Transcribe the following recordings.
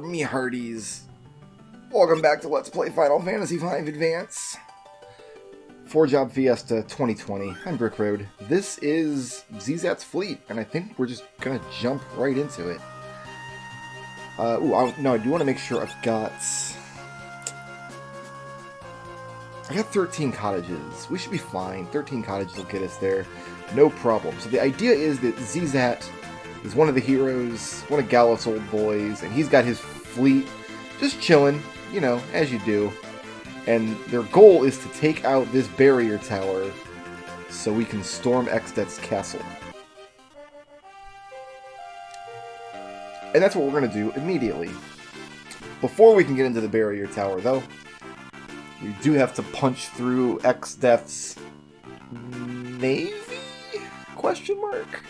Me hearties. Welcome back to Let's Play Final Fantasy V Advance. 4-Job Fiesta 2020. I'm Brickroad. This is Zizat's fleet, and I think we're just gonna jump right into it. No, I do want to make sure I've got 13 cottages. We should be fine. 13 cottages will get us there. No problem. So the idea is that Zizat is one of the heroes, one of Gallif's old boys, and he's got his fleet just chilling, you know, as you do. And their goal is to take out this barrier tower so we can storm Exdet's castle. And that's what we're going to do immediately. Before we can get into the barrier tower, though, we do have to punch through Exdet's navy? Question mark?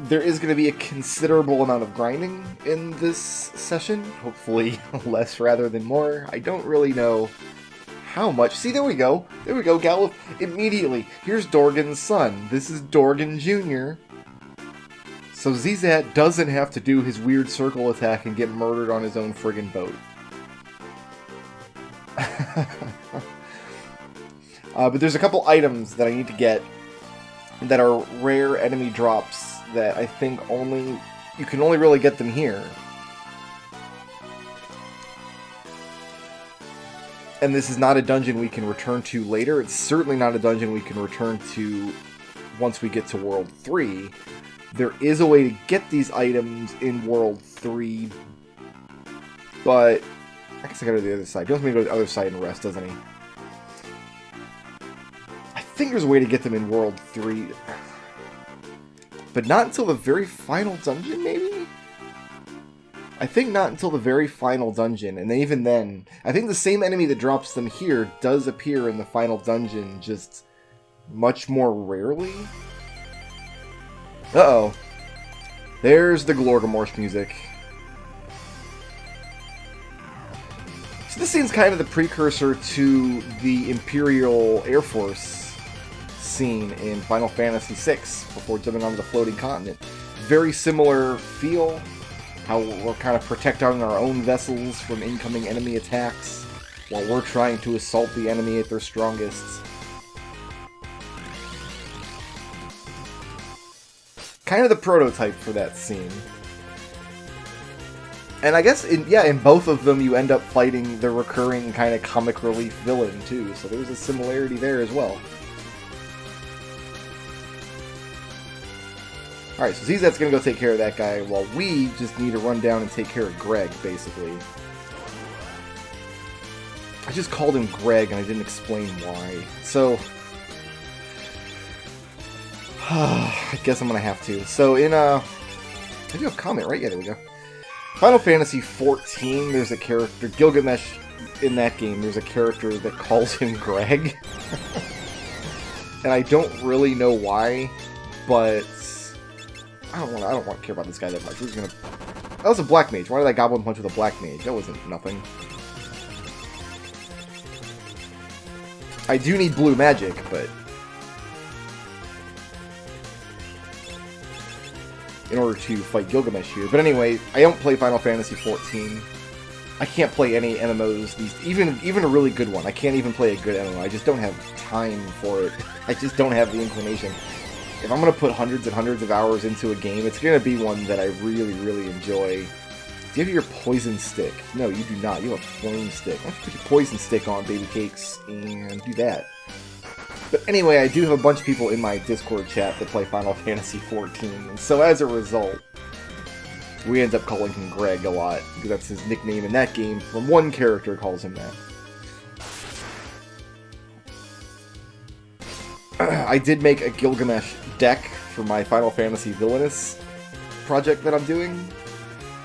There is going to be a considerable amount of grinding in this session. Hopefully less rather than more. I don't really know how much. See, there we go. There we go, Gallif. Immediately. Here's Dorgan's son. This is Dorgan Jr. So Zizat doesn't have to do his weird circle attack and get murdered on his own friggin' boat. But there's a couple items that I need to get that are rare enemy drops that I think you can only really get them here. And this is not a dungeon we can return to later. It's certainly not a dungeon we can return to once we get to World 3. There is a way to get these items in World 3, but I guess I gotta go to the other side. He wants me to go to the other side and rest, doesn't he? I think there's a way to get them in World 3. But not until the very final dungeon, maybe? I think not until the very final dungeon, and even then, I think the same enemy that drops them here does appear in the final dungeon, just much more rarely. Uh-oh. There's the Glorgamorsh music. So this scene's kind of the precursor to the Imperial Air Force scene in Final Fantasy VI before jumping onto the floating continent. Very similar feel, how we're kind of protecting our own vessels from incoming enemy attacks while we're trying to assault the enemy at their strongest. Kind of the prototype for that scene. And I guess, in both of them you end up fighting the recurring kind of comic relief villain too, so there's a similarity there as well. Alright, so Zizat's gonna go take care of that guy, while we just need to run down and take care of Greg, basically. I just called him Greg, and I didn't explain why. So, I guess I'm gonna have to. So I do have a comment, right? Yeah, there we go. Final Fantasy XIV, there's a character, Gilgamesh, in that game, there's a character that calls him Greg. And I don't really know why, but I don't want to care about this guy that much. We're just gonna... That was a black mage. Why did I goblin punch with a black mage? That wasn't nothing. I do need blue magic, but in order to fight Gilgamesh here. But anyway, I don't play Final Fantasy XIV. I can't play any MMOs. Even a really good one. I can't even play a good MMO. I just don't have time for it. I just don't have the inclination. If I'm going to put hundreds and hundreds of hours into a game, it's going to be one that I really, really enjoy. Do you have your poison stick? No, you do not. You have a flame stick. Why don't you put your poison stick on, baby cakes, and do that. But anyway, I do have a bunch of people in my Discord chat that play Final Fantasy XIV, and so as a result, we end up calling him Greg a lot, because that's his nickname in that game, from one character calls him that. I did make a Gilgamesh deck for my Final Fantasy Villainous project that I'm doing.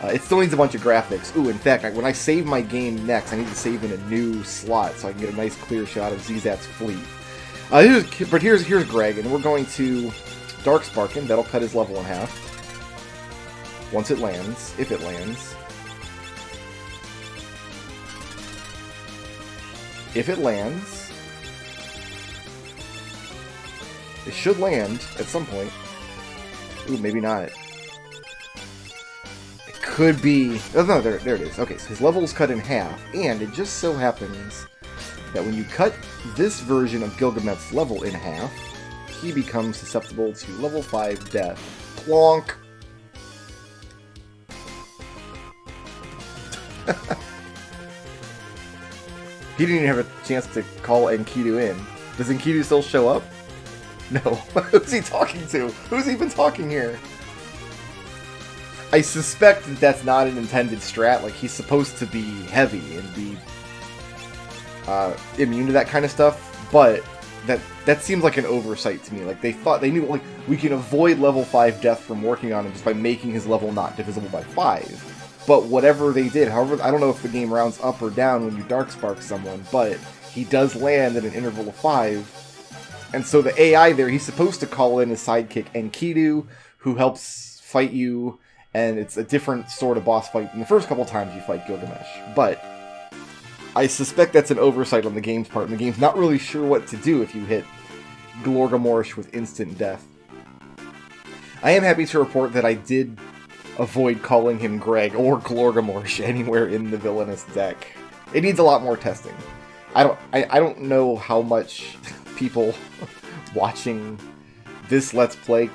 It still needs a bunch of graphics. Ooh, in fact, when I save my game next, I need to save in a new slot so I can get a nice clear shot of Zizat's fleet. But here's Greg, and we're going to Darkspark him. That'll cut his level in half. Once it lands, if it lands. If it lands, it should land at some point. Ooh, maybe not. could be... Oh, no, there it is. Okay, so his level's cut in half, and it just so happens that when you cut this version of Gilgamesh's level in half, he becomes susceptible to level 5 death. Plonk! He didn't even have a chance to call Enkidu in. Does Enkidu still show up? No. Who's he talking to? Who's even talking here? I suspect that that's not an intended strat. Like, he's supposed to be heavy and be immune to that kind of stuff, but that seems like an oversight to me. Like, they knew, like, we can avoid level 5 death from working on him just by making his level not divisible by 5. But whatever they did, however, I don't know if the game rounds up or down when you Darkspark someone, but he does land at an interval of 5. And so the AI there, he's supposed to call in his sidekick Enkidu, who helps fight you, and it's a different sort of boss fight than the first couple times you fight Gilgamesh. But I suspect that's an oversight on the game's part, and the game's not really sure what to do if you hit Glorgamorsh with instant death. I am happy to report that I did avoid calling him Greg or Glorgamorsh anywhere in the villainous deck. It needs a lot more testing. I don't know how much people watching this Let's Play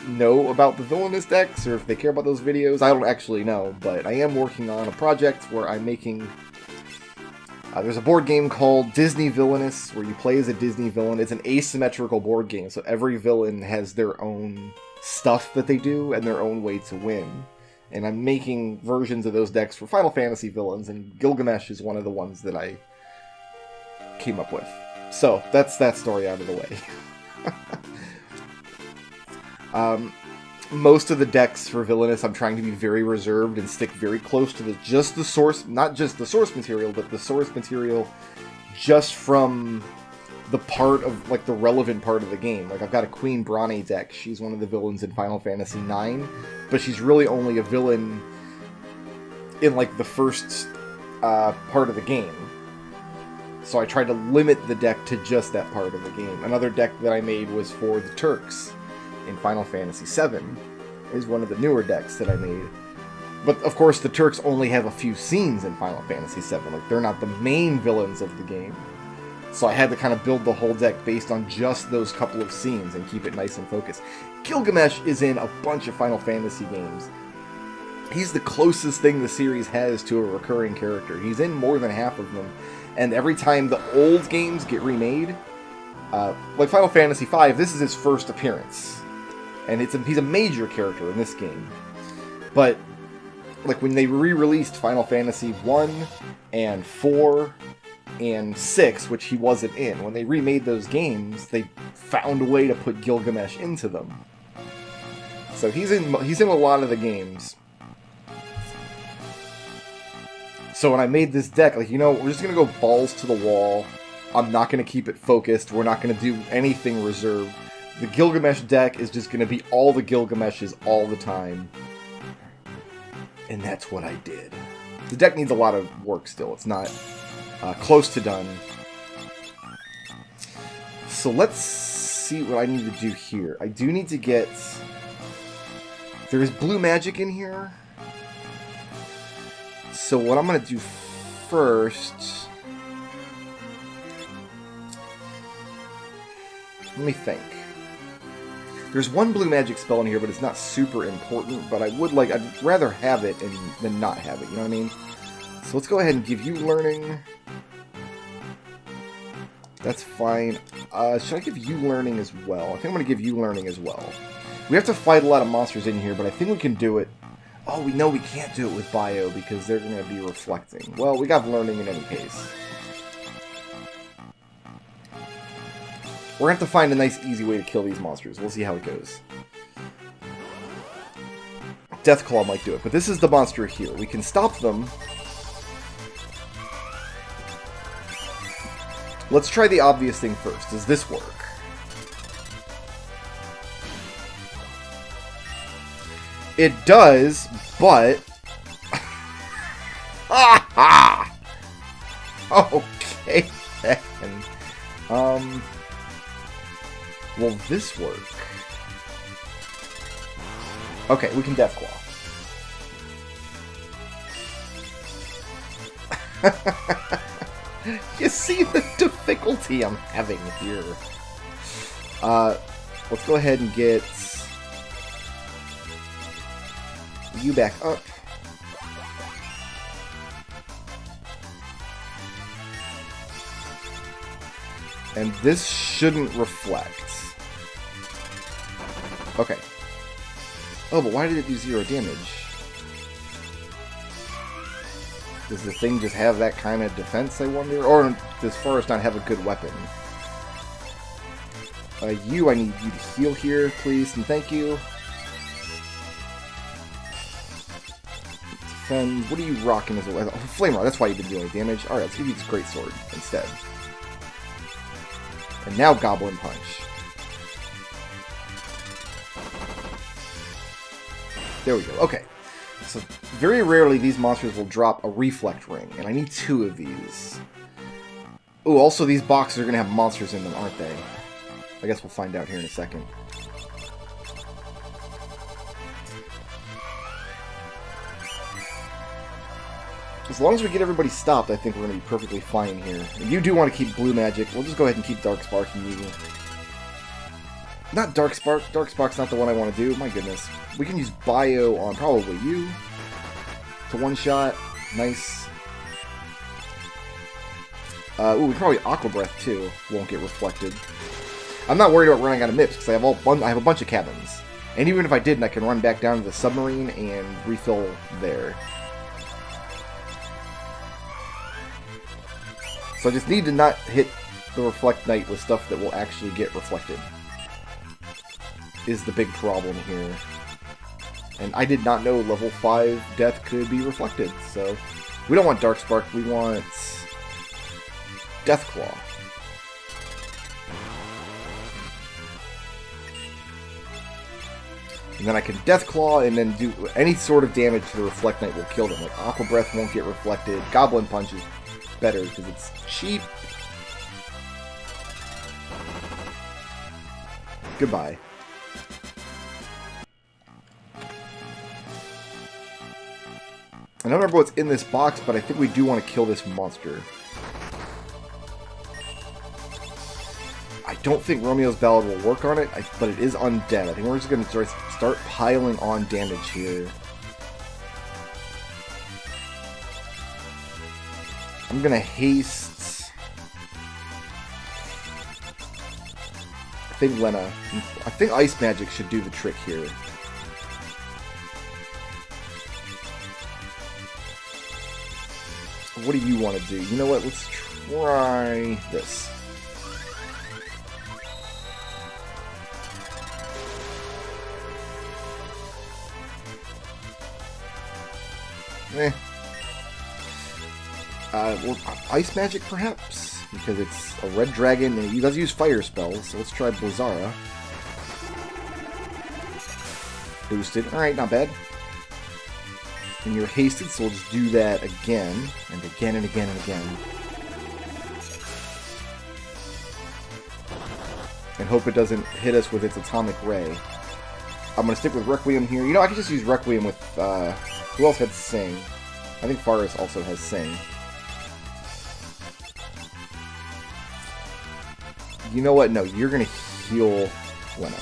know about the villainous decks, or if they care about those videos. I don't actually know, but I am working on a project where I'm making... there's a board game called Disney Villainous, where you play as a Disney villain. It's an asymmetrical board game, so every villain has their own stuff that they do and their own way to win. And I'm making versions of those decks for Final Fantasy villains, and Gilgamesh is one of the ones that I came up with. So, that's that story out of the way. Most of the decks for Villainous, I'm trying to be very reserved and stick very close to just the source, not just the source material, but the source material just from the part of, like, the relevant part of the game. Like, I've got a Queen Brane deck. She's one of the villains in Final Fantasy IX, but she's really only a villain in, like, the first part of the game. So I tried to limit the deck to just that part of the game. Another deck that I made was for the Turks in Final Fantasy VII. Is one of the newer decks that I made. But, of course, the Turks only have a few scenes in Final Fantasy VII. Like, they're not the main villains of the game. So I had to kind of build the whole deck based on just those couple of scenes and keep it nice and focused. Gilgamesh is in a bunch of Final Fantasy games. He's the closest thing the series has to a recurring character. He's in more than half of them. And every time the old games get remade, like Final Fantasy V, this is his first appearance. And he's a major character in this game. But, like, when they re-released Final Fantasy 1 and 4 and 6, which he wasn't in, when they remade those games, they found a way to put Gilgamesh into them. So he's in a lot of the games. So when I made this deck, like, you know, we're just going to go balls to the wall. I'm not going to keep it focused. We're not going to do anything reserved. The Gilgamesh deck is just going to be all the Gilgameshes all the time. And that's what I did. The deck needs a lot of work still. It's not close to done. So let's see what I need to do here. I do need to get... There's blue magic in here. So what I'm going to do first... Let me think. There's one blue magic spell in here, but it's not super important, but I'd rather have it than not have it, you know what I mean? So let's go ahead and give you learning. That's fine. Should I give you learning as well? I think I'm going to give you learning as well. We have to fight a lot of monsters in here, but I think we can do it. Oh, we know we can't do it with bio because they're going to be reflecting. Well, we got learning in any case. We're going to have to find a nice, easy way to kill these monsters. We'll see how it goes. Deathclaw might do it, but this is the monster here. We can stop them. Let's try the obvious thing first. Does this work? It does, but... Okay, then. Will this work? Okay, we can Deathclaw. You see the difficulty I'm having here. Let's go ahead and get you back up. And this shouldn't reflect. Okay. Oh, but why did it do 0 damage? Does the thing just have that kind of defense, I wonder? Or does Forest not have a good weapon? You, I need you to heal here, please, and thank you. Defend. What are you rocking as a weapon? Oh, Flame Rod, that's why you've been dealing damage. Alright, let's give you this Great Sword instead. And now Goblin Punch. There we go. Okay. So, very rarely these monsters will drop a Reflect Ring, and I need 2 of these. Ooh, also these boxes are going to have monsters in them, aren't they? I guess we'll find out here in a second. As long as we get everybody stopped, I think we're going to be perfectly fine here. If you do want to keep Blue Magic, we'll just go ahead and keep Dark Sparking you. Not Dark Spark. Dark Spark's not the one I want to do. My goodness. We can use Bio on probably you. To one-shot. Nice. Ooh, we can probably Aqua Breath, too. Won't get reflected. I'm not worried about running out of MIPS, because I have a bunch of cabins. And even if I didn't, I can run back down to the submarine and refill there. So I just need to not hit the Reflect Knight with stuff that will actually get reflected. Is the big problem here. And I did not know level 5 death could be reflected, so we don't want Dark Spark, we want Death Claw. And then I can Death Claw and then do any sort of damage to the Reflect Knight will kill them. Like Aqua Breath won't get reflected, Goblin Punch is better because it's cheap. Goodbye. I don't remember what's in this box, but I think we do want to kill this monster. I don't think Romeo's Ballad will work on it, but it is undead. I think we're just going to start piling on damage here. I'm going to haste... I think Lena. I think Ice Magic should do the trick here. What do you want to do? You know what? Let's try this. Well, Ice Magic, perhaps? Because it's a red dragon, and he does use fire spells, so let's try Blizzara. Boosted. Alright, not bad. And you're hasted, so we'll just do that again, and again, and again, and again. And hope it doesn't hit us with its Atomic Ray. I'm going to stick with Requiem here. You know, I could just use Requiem with, who else had Sing? I think Faris also has Sing. You know what? No, you're going to heal Lena.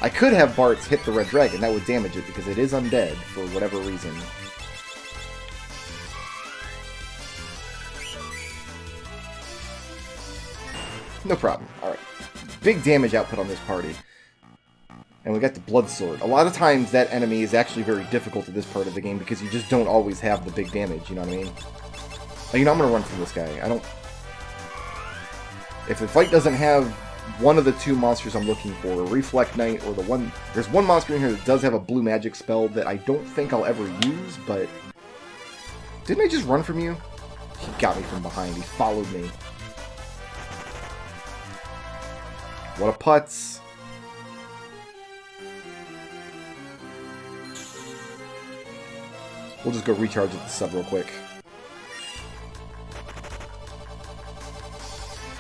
I could have Bartz hit the Red Dragon. That would damage it because it is undead for whatever reason. No problem. Alright. Big damage output on this party. And we got the Blood Sword. A lot of times that enemy is actually very difficult at this part of the game because you just don't always have the big damage, you know what I mean? Oh, you know, I'm going to run from this guy. I don't... If the fight doesn't have one of the two monsters I'm looking for, a Reflect Knight or the one... There's one monster in here that does have a blue magic spell that I don't think I'll ever use, but... Didn't I just run from you? He got me from behind. He followed me. What a putz. We'll just go recharge at the sub real quick.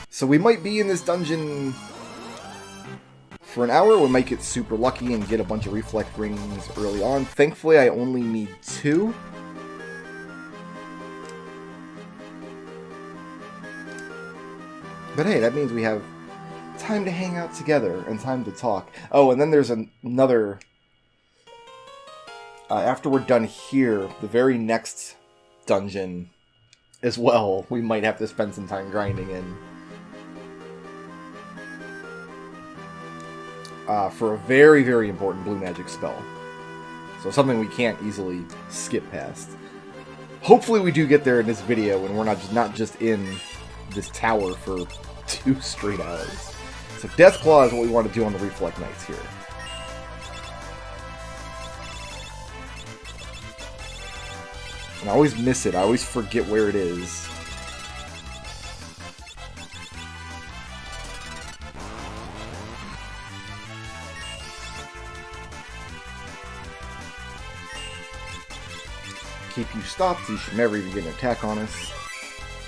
So we might be in this dungeon for an hour. We might get super lucky and get a bunch of Reflect Rings early on. Thankfully, I only need 2. But hey, that means we have time to hang out together and time to talk. Oh, and then there's another... after we're done here, the very next dungeon as well, we might have to spend some time grinding in. For a very, very important blue magic spell. So something we can't easily skip past. Hopefully we do get there in this video and we're not just in this tower for 2 straight hours. So Deathclaw is what we want to do on the Reflect Knights here. And I always miss it. I always forget where it is. Keep you stopped. You should never even get an attack on us.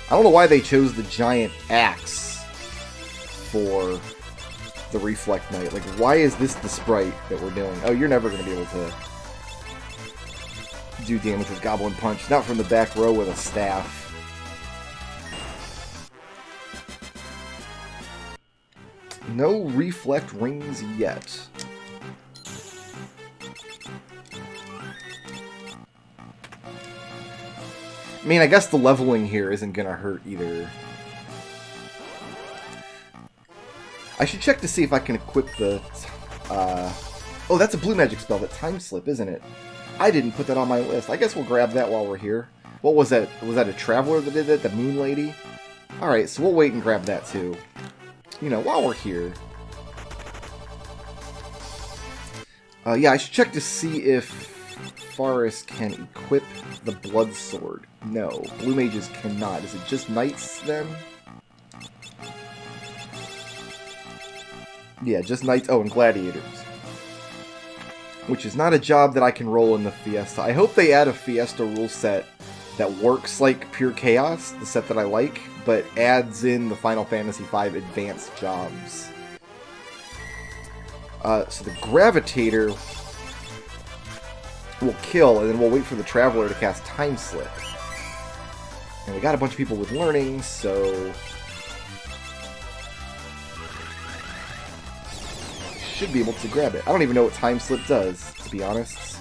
I don't know why they chose the giant axe for the Reflect Knight. Like, why is this the sprite that we're doing? Oh, you're never going to be able to do damage with Goblin Punch. Not from the back row with a staff. No Reflect Rings yet. I mean, I guess the leveling here isn't going to hurt either. I should check to see if I can equip the... oh, that's a blue magic spell, that Time Slip, isn't it? I didn't put that on my list. I guess we'll grab that while we're here. What was that? Was that a Traveler that did that? The Moon Lady? Alright, so we'll wait and grab that too. You know, while we're here. Yeah, I should check to see if Forest can equip the Blood Sword. No, Blue Mages cannot. Is it just Knights then? Yeah, just Knights. Oh, and Gladiators. Which is not a job that I can roll in the Fiesta. I hope they add a Fiesta rule set that works like Pure Chaos, the set that I like, but adds in the Final Fantasy V advanced jobs. So the Gravitator will kill, and then we'll wait for the Traveler to cast Time Slip. And we got a bunch of people with learning, so... should be able to grab it. I don't even know what Time Slip does, to be honest.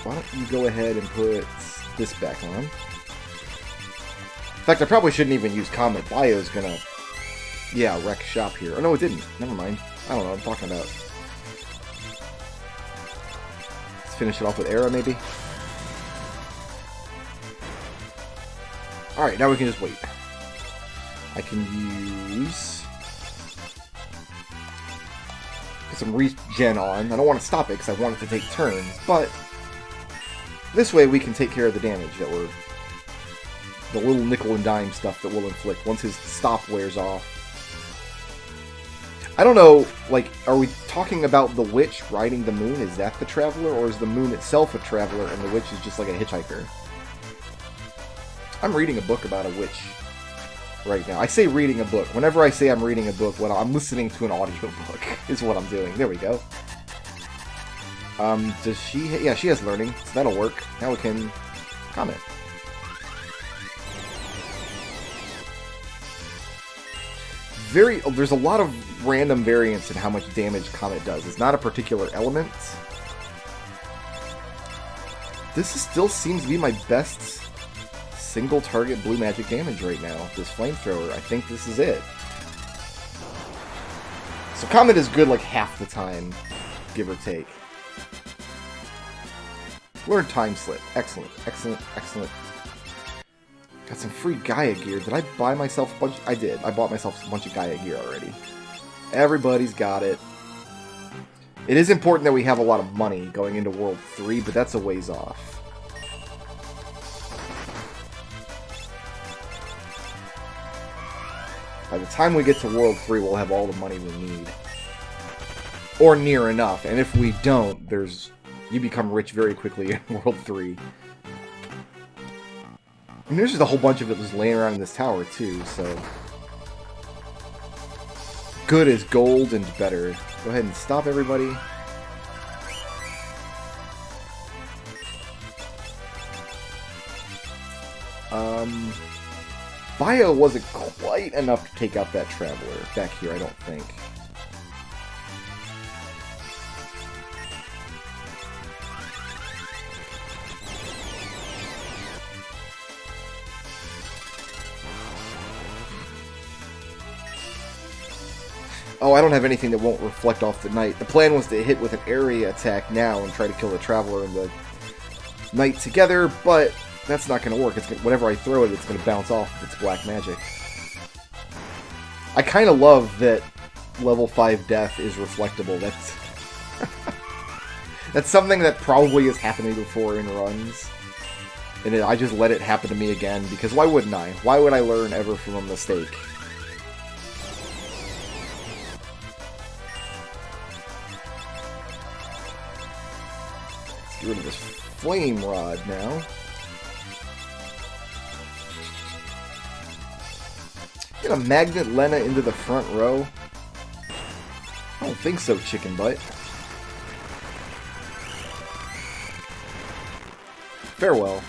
Why don't you go ahead and put this back on? In fact, I probably shouldn't even use Comet. Bio's gonna... yeah, wreck shop here. Oh, no, it didn't. Never mind. I don't know what I'm talking about. Let's finish it off with Era, maybe? Alright, now we can just wait. I can use... put some regen on. I don't want to stop it because I want it to take turns, but this way we can take care of the damage that we're... the little nickel and dime stuff that we'll inflict once his stop wears off. I don't know, like, are we talking about the witch riding the moon? Is that the Traveler, or is the moon itself a Traveler and the witch is just like a hitchhiker? I'm reading a book about a witch right now. I say reading a book. Whenever I say I'm reading a book, well, I'm listening to an audiobook is what I'm doing. There we go. Does she... yeah, she has learning, so that'll work. Now we can comment. There's a lot of random variance in how much damage Comet does. It's not a particular element. This still seems to be my best single target blue magic damage right now. This flamethrower, I think this is it. So Comet is good like half the time, give or take. Learn Time Slip. Excellent, excellent, excellent. Got some free Gaia gear. Did I buy myself a bunch? I did. I bought myself a bunch of Gaia gear already. Everybody's got it. It is important that we have a lot of money going into World 3, but that's a ways off. By the time we get to World 3, we'll have all the money we need. Or near enough. And if we don't, you become rich very quickly in World 3. And there's just a whole bunch of it just laying around in this tower, too, so... good is gold and better. Go ahead and stop everybody. bio wasn't quite enough to take out that Traveler back here, I don't think. Oh, I don't have anything that won't reflect off the Knight. The plan was to hit with an area attack now and try to kill the Traveler and the Knight together, but that's not going to work. Whenever I throw it, it's going to bounce off if it's black magic. I kind of love that level 5 death is reflectable. That's that's something that probably has happened to me before in runs. And I just let it happen to me again, because why wouldn't I? Why would I learn ever from a mistake? Get rid of this Flame Rod now. Get a Magnet Lena into the front row? I don't think so, Chicken Butt. Farewell.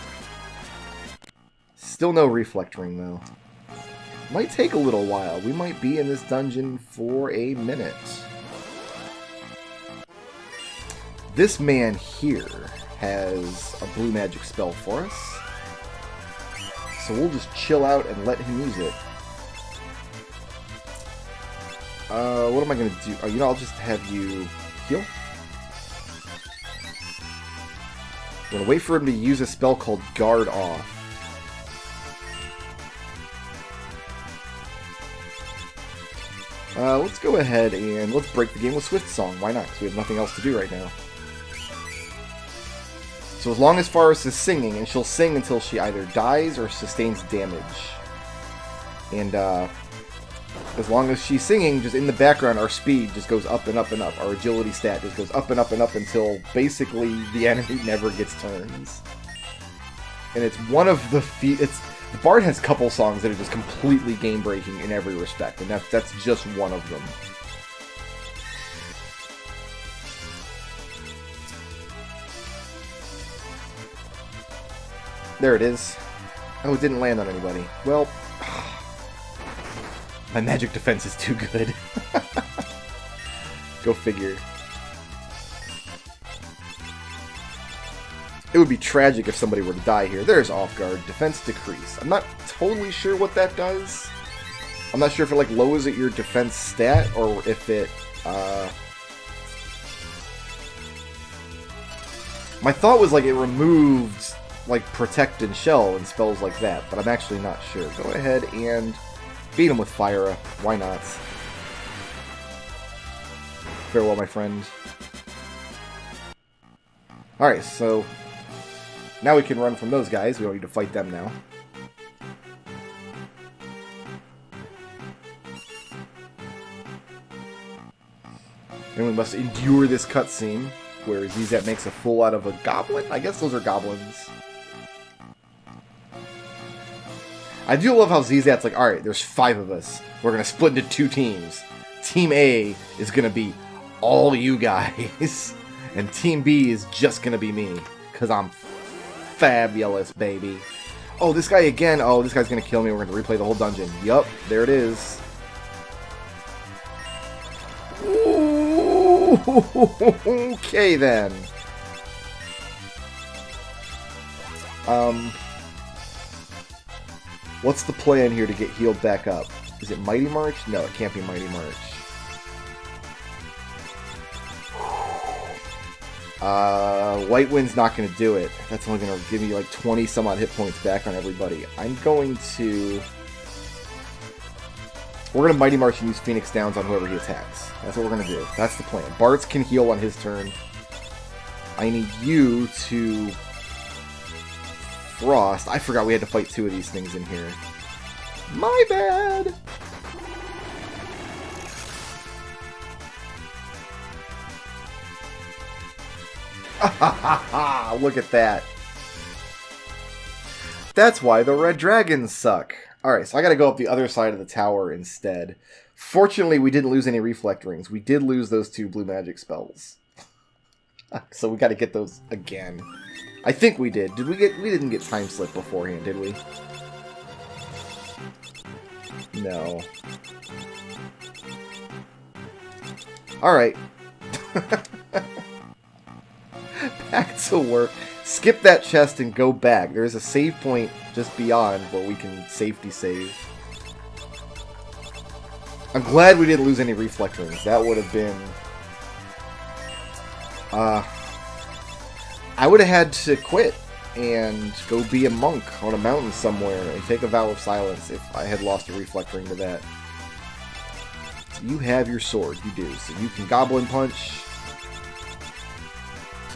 Still no Reflect Ring, though. Might take a little while. We might be in this dungeon for a minute. This man here has a blue magic spell for us. So we'll just chill out and let him use it. What am I going to do? Oh, you know, I'll just have you heal. I'm going to wait for him to use a spell called Guard Off. Let's go ahead and let's break the game with Swift Song. Why not? Because we have nothing else to do right now. So as long as Forrest is singing, and she'll sing until she either dies or sustains damage. And as long as she's singing, just in the background, our speed just goes up and up and up. Our agility stat just goes up and up and up until basically the enemy never gets turns. And it's one of the the Bard has a couple songs that are just completely game-breaking in every respect, and that's just one of them. There it is. Oh, it didn't land on anybody. Well, my magic defense is too good. Go figure. It would be tragic if somebody were to die here. There's off guard. Defense decrease. I'm not totally sure what that does. I'm not sure if it like lowers your defense stat or if it my thought was like it removed like Protect and Shell and spells like that, but I'm actually not sure. Go ahead and beat him with Fire. Why not? Farewell, my friend. Alright, so now we can run from those guys. We don't need to fight them now. And we must endure this cutscene where Zizat makes a fool out of a goblin? I guess those are goblins. I do love how Zizat's like, alright, there's 5 of us. We're going to split into 2 teams. Team A is going to be all you guys. And Team B is just going to be me. Because I'm fabulous, baby. Oh, this guy again. Oh, this guy's going to kill me. We're going to replay the whole dungeon. Yup, there it is. Ooh, okay, then. What's the plan here to get healed back up? Is it Mighty March? No, it can't be Mighty March. White Wind's not going to do it. That's only going to give me like 20 some odd hit points back on everybody. I'm going to... We're going to Mighty March and use Phoenix Downs on whoever he attacks. That's what we're going to do. That's the plan. Bartz can heal on his turn. I need you to... Frost. I forgot we had to fight 2 of these things in here. My bad! Look at that. That's why the red dragons suck. Alright, so I gotta go up the other side of the tower instead. Fortunately, we didn't lose any reflect rings. We did lose those 2 blue magic spells. So we gotta get those again. I think we did. We didn't get time slip beforehand, did we? No. Alright. Back to work. Skip that chest and go back. There's a save point just beyond where we can safety save. I'm glad we didn't lose any reflect rings. That would have been... I would have had to quit and go be a monk on a mountain somewhere and take a vow of silence if I had lost a reflect ring to that. So you have your sword, you do. So you can goblin punch.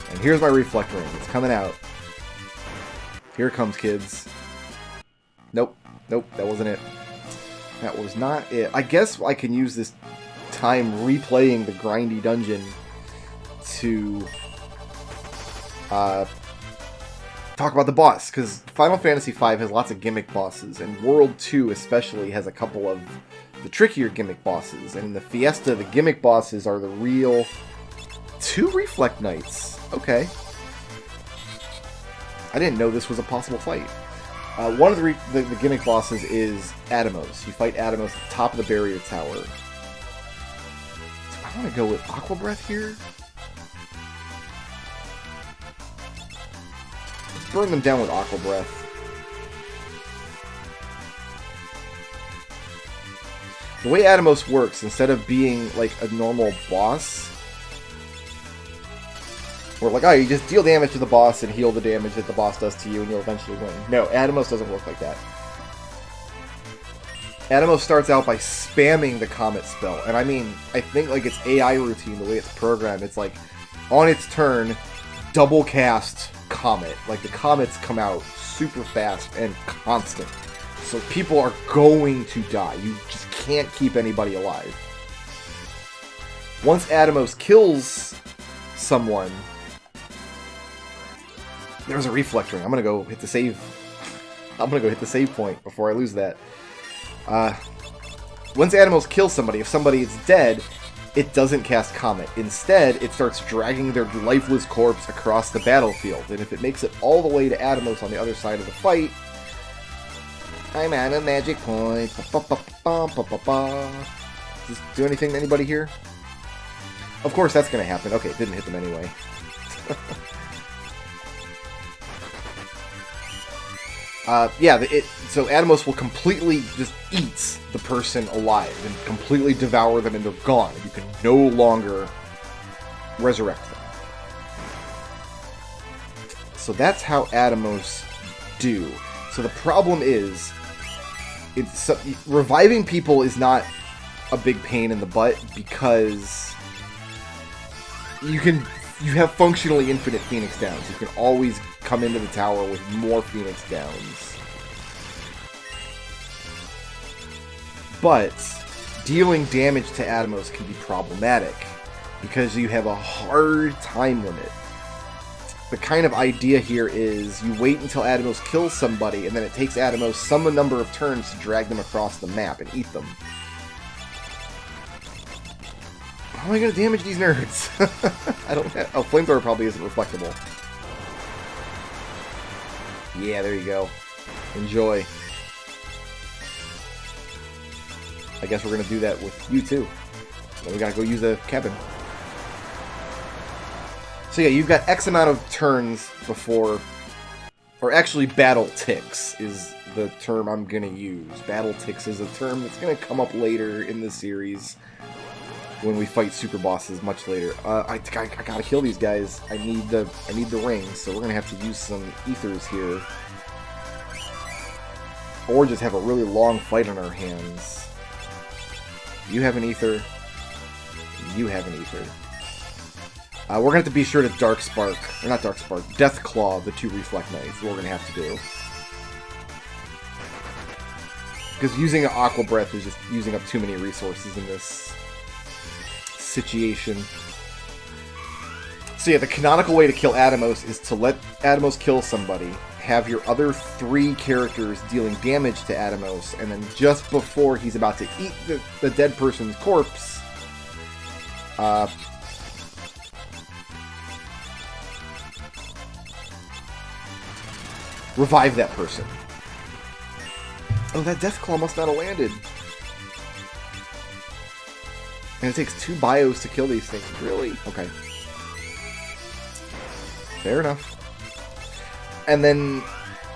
And here's my reflect ring. It's coming out. Here it comes, kids. Nope. Nope, that wasn't it. That was not it. I guess I can use this time replaying the grindy dungeon to talk about the boss, because Final Fantasy V has lots of gimmick bosses, and World 2 especially has a couple of the trickier gimmick bosses. And in the Fiesta, the gimmick bosses are the real 2 Reflect Knights. Okay. I didn't know this was a possible fight. One of the gimmick bosses is Atomos. You fight Atomos at the top of the barrier tower. So I want to go with Aqua Breath here. Let's burn them down with Aqua Breath. The way Atomos works, instead of being like a normal boss, where like, oh, you just deal damage to the boss and heal the damage that the boss does to you and you'll eventually win. No, Atomos doesn't work like that. Atomos starts out by spamming the Comet spell. And I mean, I think like its AI routine, the way it's programmed, it's like, on its turn, double cast Comet. Like the Comets come out super fast and constant. So people are going to die. You just can't keep anybody alive. Once Atomos kills someone, there's a reflect ring. I'm gonna go hit the save. I'm gonna go hit the save point before I lose that. Once Atomos kills somebody, if somebody is dead, it doesn't cast Comet. Instead, it starts dragging their lifeless corpse across the battlefield. And if it makes it all the way to Atomos on the other side of the fight, I'm at a magic point. Does this do anything to anybody here? Of course that's gonna happen. Okay, it didn't hit them anyway. So Atomos will completely just eat the person alive and completely devour them and they're gone. You can no longer resurrect them. So that's how Atomos do. So the problem is, reviving people is not a big pain in the butt because you have functionally infinite Phoenix Downs. You can always come into the tower with more Phoenix Downs. But dealing damage to Atomos can be problematic because you have a hard time limit. The kind of idea here is you wait until Atomos kills somebody and then it takes Atomos some number of turns to drag them across the map and eat them. How am I going to damage these nerds? I don't have... Oh, Flamethrower probably isn't reflectable. Yeah, there you go. Enjoy. I guess we're going to do that with you too. Then we got to go use a cabin. So yeah, you've got X amount of turns before... Or actually, battle ticks is the term I'm going to use. Battle ticks is a term that's going to come up later in the series when we fight super bosses much later. I gotta kill these guys. I need the rings, so we're gonna have to use some ethers here, or just have a really long fight on our hands. You have an ether. You have an ether. We're gonna have to be sure to Dark Spark, or not Dark Spark, Death Claw the 2 Reflect Knights. What we're gonna have to do. Because using an Aqua Breath is just using up too many resources in this situation. So yeah, the canonical way to kill Atomos is to let Atomos kill somebody, have your other 3 characters dealing damage to Atomos, and then just before he's about to eat the dead person's corpse, revive that person. Oh, that Deathclaw must not have landed. And it takes 2 bios to kill these things. Really? Okay. Fair enough. And then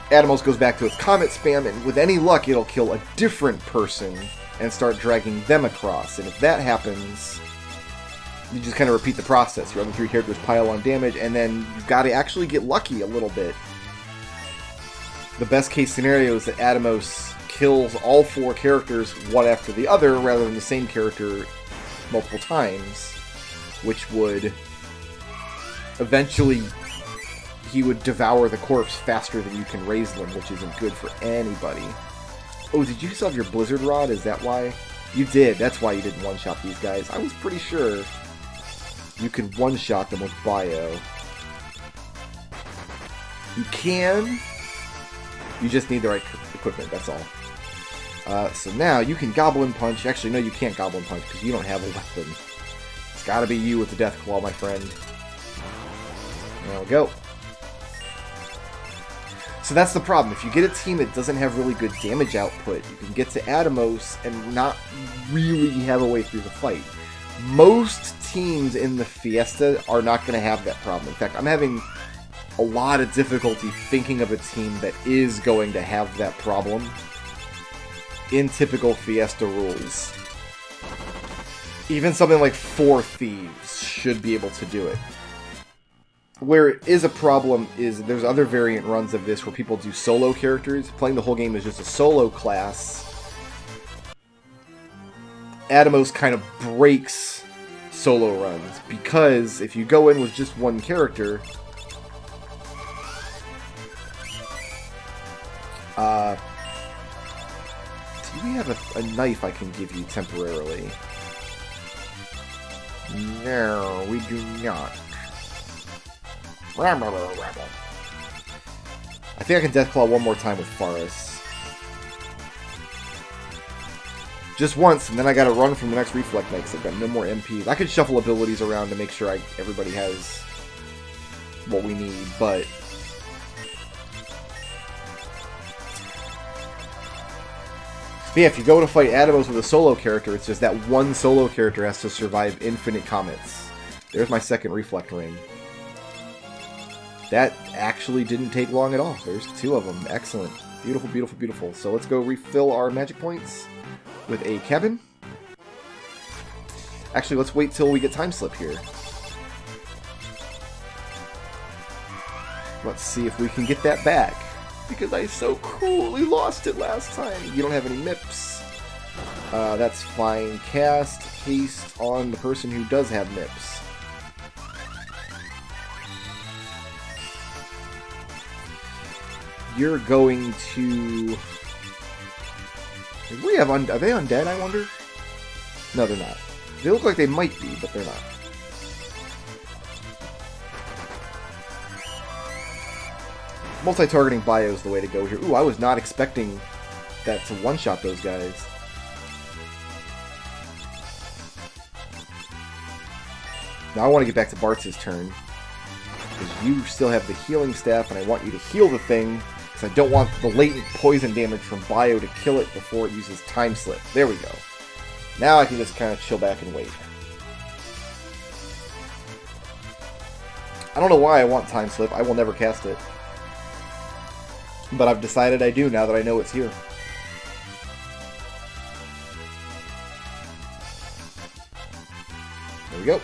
Atomos goes back to its comet spam, and with any luck, it'll kill a different person and start dragging them across. And if that happens, you just kind of repeat the process. Your other 3 characters pile on damage, and then you've got to actually get lucky a little bit. The best case scenario is that Atomos kills all 4 characters one after the other, rather than the same character multiple times, which would eventually he would devour the corpse faster than you can raise them, which isn't good for anybody. Oh, did you still have your Blizzard Rod? Is that why? You did. That's why you didn't one-shot these guys. I was pretty sure you could one-shot them with Bio. You can. You just need the right equipment, that's all. So now you can Goblin Punch. Actually, no, you can't Goblin Punch because you don't have a weapon. It's gotta be you with the Death Claw, my friend. There we go. So that's the problem. If you get a team that doesn't have really good damage output, you can get to Atomos and not really have a way through the fight. Most teams in the Fiesta are not going to have that problem. In fact, I'm having a lot of difficulty thinking of a team that is going to have that problem in typical Fiesta rules. Even something like 4 Thieves should be able to do it. Where it is a problem is there's other variant runs of this where people do solo characters. Playing the whole game as just a solo class. Atomos kind of breaks solo runs, because if you go in with just one character, do we have a knife I can give you temporarily? No, we do not. I think I can Deathclaw one more time with Faris. Just once, and then I gotta run from the next Reflect Knight, because I've got no more MPs. I could shuffle abilities around to make sure everybody has what we need, but yeah, if you go to fight Atomos with a solo character, it's just that one solo character has to survive infinite comets. There's my second Reflect Ring. That actually didn't take long at all. There's 2 of them. Excellent. Beautiful, beautiful, beautiful. So let's go refill our magic points with a cabin. Actually, let's wait till we get Time Slip here. Let's see if we can get that back, because I so cruelly lost it last time. You don't have any MIPs. That's fine. Cast haste on the person who does have MIPs. You're going to... We have are they undead, I wonder? No, they're not. They look like they might be, but they're not. Multi-targeting bio is the way to go here. Ooh, I was not expecting that to one-shot those guys. Now I want to get back to Bartz's turn, because you still have the healing staff, and I want you to heal the thing, because I don't want the latent poison damage from bio to kill it before it uses Time Slip. There we go. Now I can just kind of chill back and wait. I don't know why I want Time Slip. I will never cast it. But I've decided I do now that I know it's here. There we go.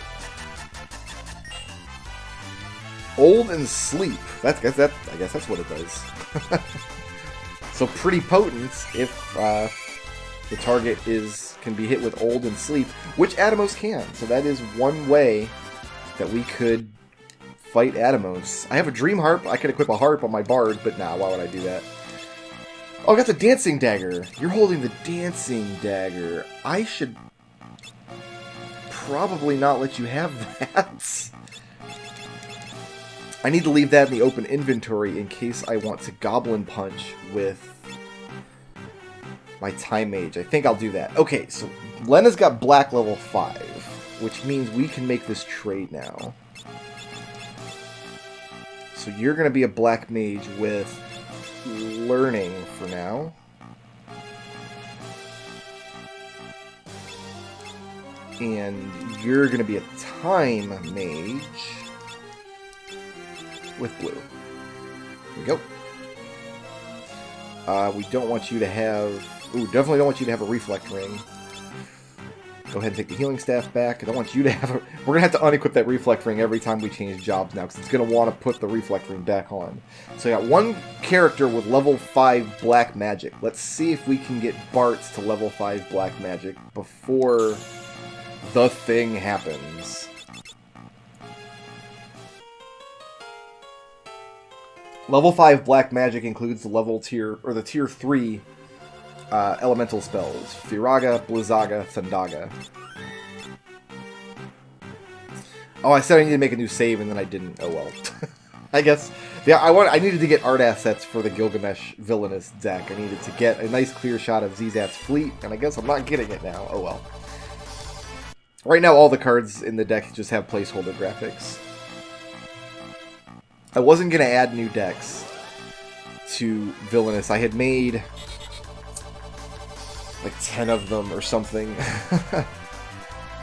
Old and Sleep. I guess that's what it does. So pretty potent if the target can be hit with Old and Sleep, which Atomos can. So that is one way that we could fight Atomos. I have a Dream Harp. I could equip a harp on my Bard, but nah, why would I do that? Oh, I got the Dancing Dagger. You're holding the Dancing Dagger. I should probably not let you have that. I need to leave that in the open inventory in case I want to Goblin Punch with my Time Mage. I think I'll do that. Okay, so Lena's got Black level 5, which means we can make this trade now. So you're going to be a Black Mage with Learning for now. And you're going to be a time mage with blue. There we go. We don't want you to have... Ooh, definitely don't want you to have a reflect ring. Go ahead and take the healing staff back. I don't want you to have a... We're going to have to unequip that reflect ring every time we change jobs now, because it's going to want to put the reflect ring back on. So I got one character with level 5 black magic. Let's see if we can get Bart's to level 5 black magic before the thing happens. Level 5 black magic includes the level tier, or the tier 3 elemental spells. Firaga, Blizzaga, Thundaga. Oh, I said I needed to make a new save and then I didn't. Oh well. I guess. Yeah, I needed to get art assets for the Gilgamesh Villainous deck. I needed to get a nice clear shot of Zizat's fleet, and I guess I'm not getting it now. Oh well. Right now, all the cards in the deck just have placeholder graphics. I wasn't going to add new decks to Villainous. I had made like 10 of them or something.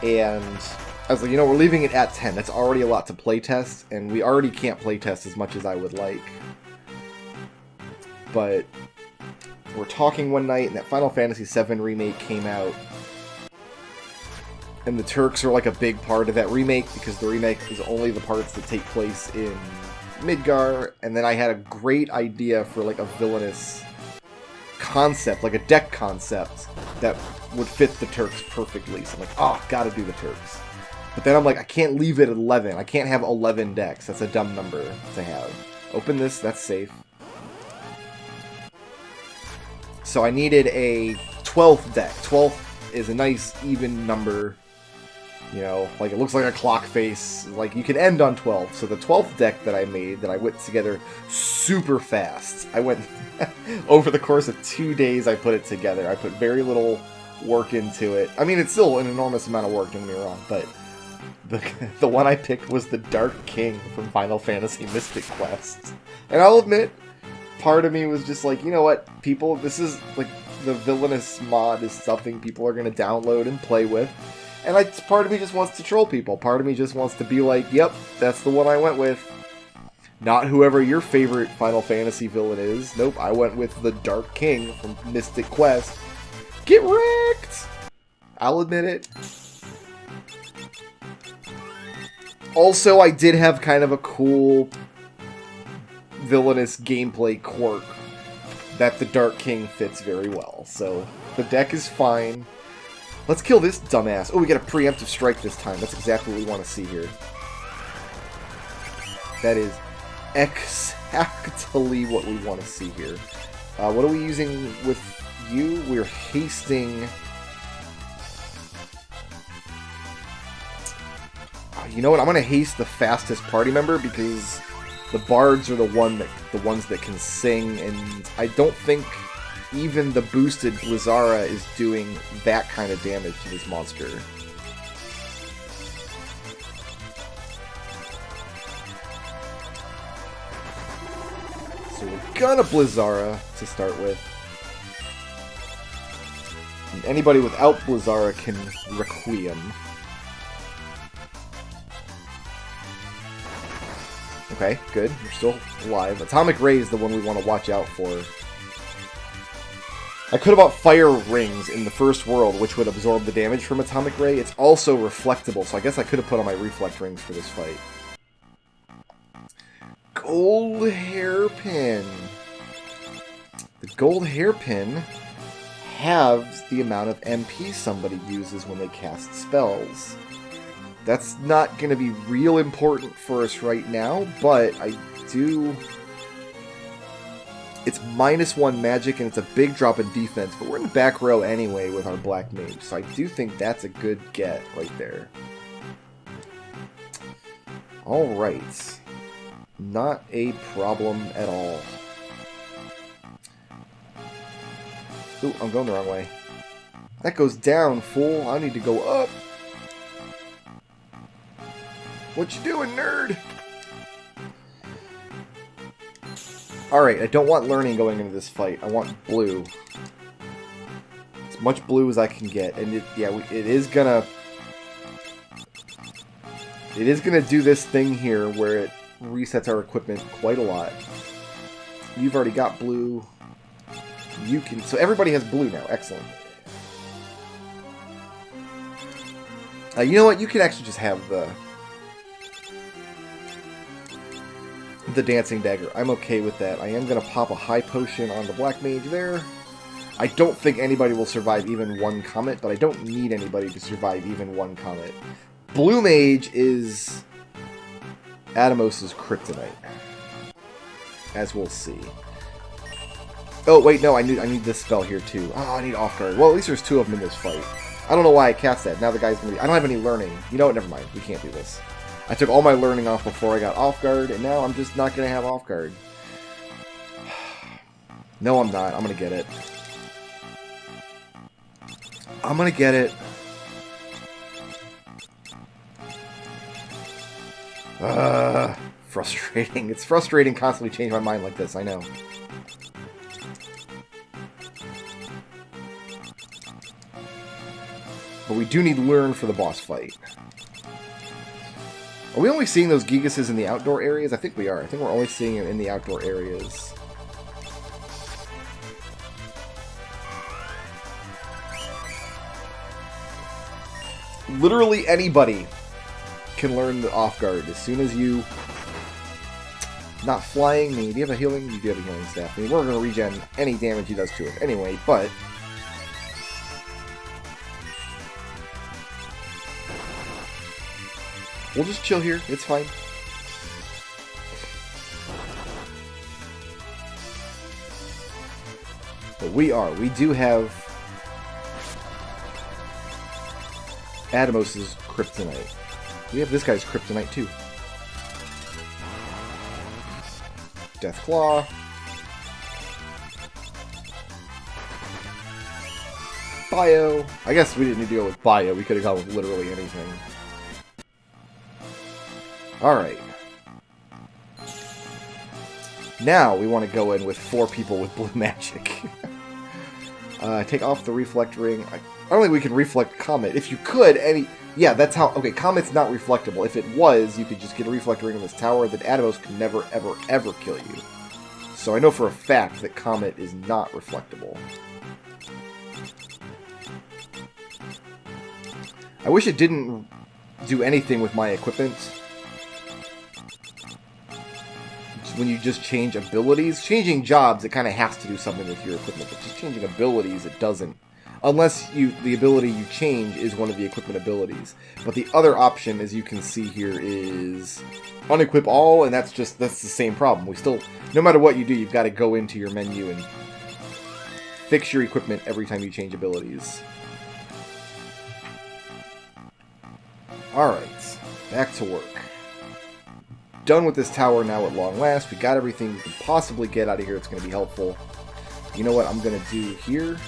And I was like, you know, we're leaving it at 10. That's already a lot to playtest, and we already can't playtest as much as I would like. But we're talking one night, and that Final Fantasy VII Remake came out. And the Turks are like a big part of that remake, because the remake is only the parts that take place in Midgar. And then I had a great idea for like a Villainous concept, like a deck concept, that would fit the Turks perfectly. So I'm like, oh, gotta do the Turks. But then I'm like, I can't leave it at 11. I can't have 11 decks. That's a dumb number to have. Open this, that's safe. So I needed a 12th deck. 12th is a nice, even number. You know, like it looks like a clock face. Like you can end on 12. So the 12th deck that I made, that I whipped together super fast. I went over the course of 2 days. I put it together. I put very little work into it. I mean, it's still an enormous amount of work. Don't get me wrong, but the one I picked was the Dark King from Final Fantasy Mystic Quest. And I'll admit, part of me was just like, you know what, people, this is like the Villainous mod is something people are going to download and play with. And part of me just wants to troll people. Part of me just wants to be like, yep, that's the one I went with. Not whoever your favorite Final Fantasy villain is. Nope, I went with the Dark King from Mystic Quest. Get wrecked! I'll admit it. Also, I did have kind of a cool Villainous gameplay quirk that the Dark King fits very well. So, the deck is fine. Let's kill this dumbass. Oh, we got a preemptive strike this time. That's exactly what we want to see here. That is exactly what we want to see here. What are we using with you? We're hasting... You know what? I'm going to haste the fastest party member because the bards are the ones that can sing, and I don't think even the boosted Blizzara is doing that kind of damage to this monster. So we're gonna Blizzara to start with. And anybody without Blizzara can Requiem. Okay, good. We're still alive. Atomic Ray is the one we want to watch out for. I could have bought Fire Rings in the first world, which would absorb the damage from Atomic Ray. It's also reflectable, so I guess I could have put on my Reflect Rings for this fight. Gold Hairpin. The Gold Hairpin halves the amount of MP somebody uses when they cast spells. That's not going to be real important for us right now, but I do... It's -1 magic, and it's a big drop in defense, but we're in the back row anyway with our Black Mage, so I do think that's a good get right there. Alright. Not a problem at all. Ooh, I'm going the wrong way. That goes down, fool. I need to go up. What you doing, nerd? Alright, I don't want learning going into this fight. I want blue. As much blue as I can get. And it is gonna It is going to do this thing here where it resets our equipment quite a lot. You've already got blue. You can... So everybody has blue now. Excellent. You know what? You can actually just have the dancing dagger. I'm okay with that. I am going to pop a high potion on the black mage there. I don't think anybody will survive even one comet, but I don't need anybody to survive even one comet. Blue mage is Atomos' kryptonite, as we'll see. Oh wait, no, I need this spell here too. Oh, I need off guard. Well, at least there's two of them in this fight. I don't know why I cast that. Now the guy's gonna be... I don't have any learning. You know what? Never mind. We can't do this. I took all my learning off before I got off guard, and now I'm just not gonna have off guard. No, I'm not. I'm gonna get it. I'm gonna get it. Frustrating. It's frustrating constantly changing my mind like this, I know. But we do need learn for the boss fight. Are we only seeing those Gigases in the outdoor areas? I think we are. I think we're only seeing them in the outdoor areas. Literally anybody can learn the off guard as soon as you... Not flying me. Do you have a healing? You do have a healing staff. I mean, we're going to regen any damage he does to it anyway, but... We'll just chill here. It's fine. But we do have Atomos' kryptonite. We have this guy's kryptonite too. Death Claw. Bio. I guess we didn't need to go with Bio. We could have gone with literally anything. Alright. Now we want to go in with 4 people with blue magic. Take off the reflect ring. I don't think we can reflect Comet. If you could, yeah, that's how... Okay, Comet's not reflectable. If it was, you could just get a reflect ring in this tower, that Atomos could never, ever, ever kill you. So I know for a fact that Comet is not reflectable. I wish it didn't do anything with my equipment. When you just change abilities. Changing jobs, it kind of has to do something with your equipment, but just changing abilities, it doesn't. Unless the ability you change is one of the equipment abilities. But the other option, as you can see here, is unequip all, and that's the same problem. We still, no matter what you do, you've got to go into your menu and fix your equipment every time you change abilities. Alright, back to work. Done with this tower now at long last. We got everything we can possibly get out of here. It's going to be helpful. You know what I'm going to do here?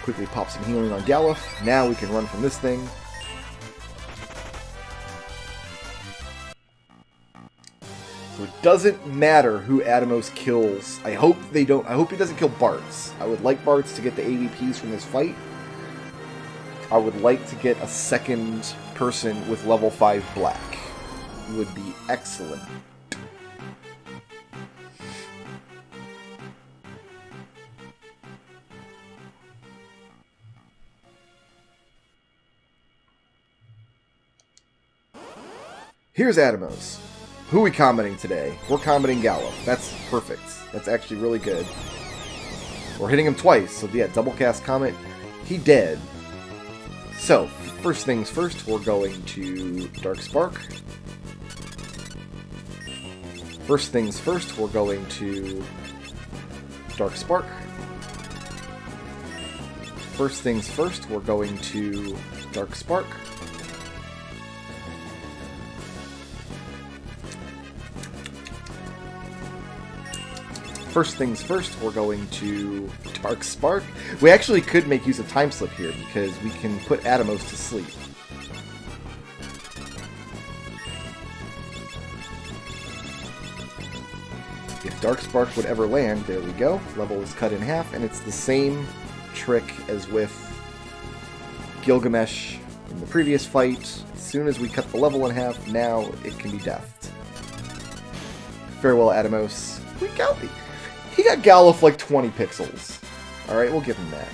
Quickly pop some healing on Galuf. Now we can run from this thing. So it doesn't matter who Atomos kills. I hope he doesn't kill Bartz. I would like Bartz to get the AVPs from this fight. I would like to get a second person with level 5 black. Would be excellent. Here's Atomos. Who are we commenting today? We're commenting Galuf. That's perfect. That's actually really good. We're hitting him twice, so yeah, double cast Comet. He dead. So, first things first, we're going to Dark Spark. First things first, we're going to Dark Spark. First things first, we're going to Dark Spark. First things first, we're going to Dark Spark. We actually could make use of Time Slip here because we can put Atomos to sleep. If Dark Spark would ever land, there we go. Level is cut in half, and it's the same trick as with Gilgamesh in the previous fight. soon as we cut the level in half, now it can be deathed. Farewell, Atomos. He got Galuf like 20 pixels. Alright, we'll give him that.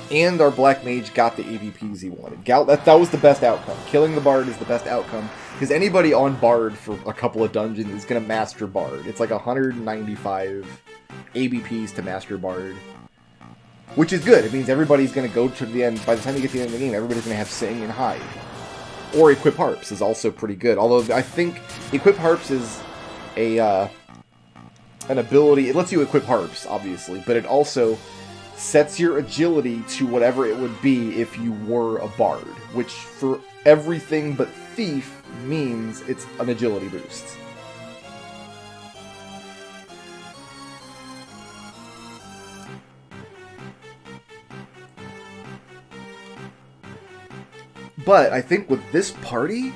And our Black Mage got the AVPs he wanted. That was the best outcome. Killing the Bard is the best outcome. Because anybody on Bard for a couple of dungeons is going to master Bard. It's like 195 AVPs to master Bard. Which is good. It means everybody's going to go to the end. By the time you get to the end of the game, everybody's going to have Sing and Hide. Or Equip Harps is also pretty good. Although I think Equip Harps is an ability. It lets you equip Harps, obviously. But it also sets your agility to whatever it would be if you were a Bard. Which, for everything but Thief, means it's an agility boost. But I think with this party,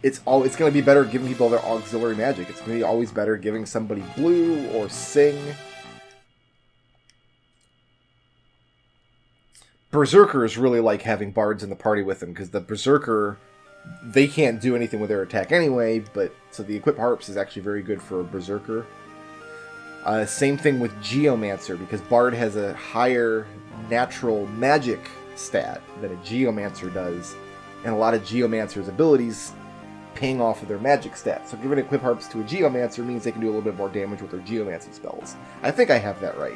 it's going to be better giving people their auxiliary magic. It's going to be always better giving somebody blue or Sing. Berserkers really like having bards in the party with them, because the Berserker, they can't do anything with their attack anyway, so the Equip Harps is actually very good for a Berserker. Same thing with Geomancer, because Bard has a higher natural magic stat that a Geomancer does, and a lot of Geomancer's abilities ping off of their magic stat. So giving Equip Harps to a Geomancer means they can do a little bit more damage with their Geomancy spells. I think I have that right.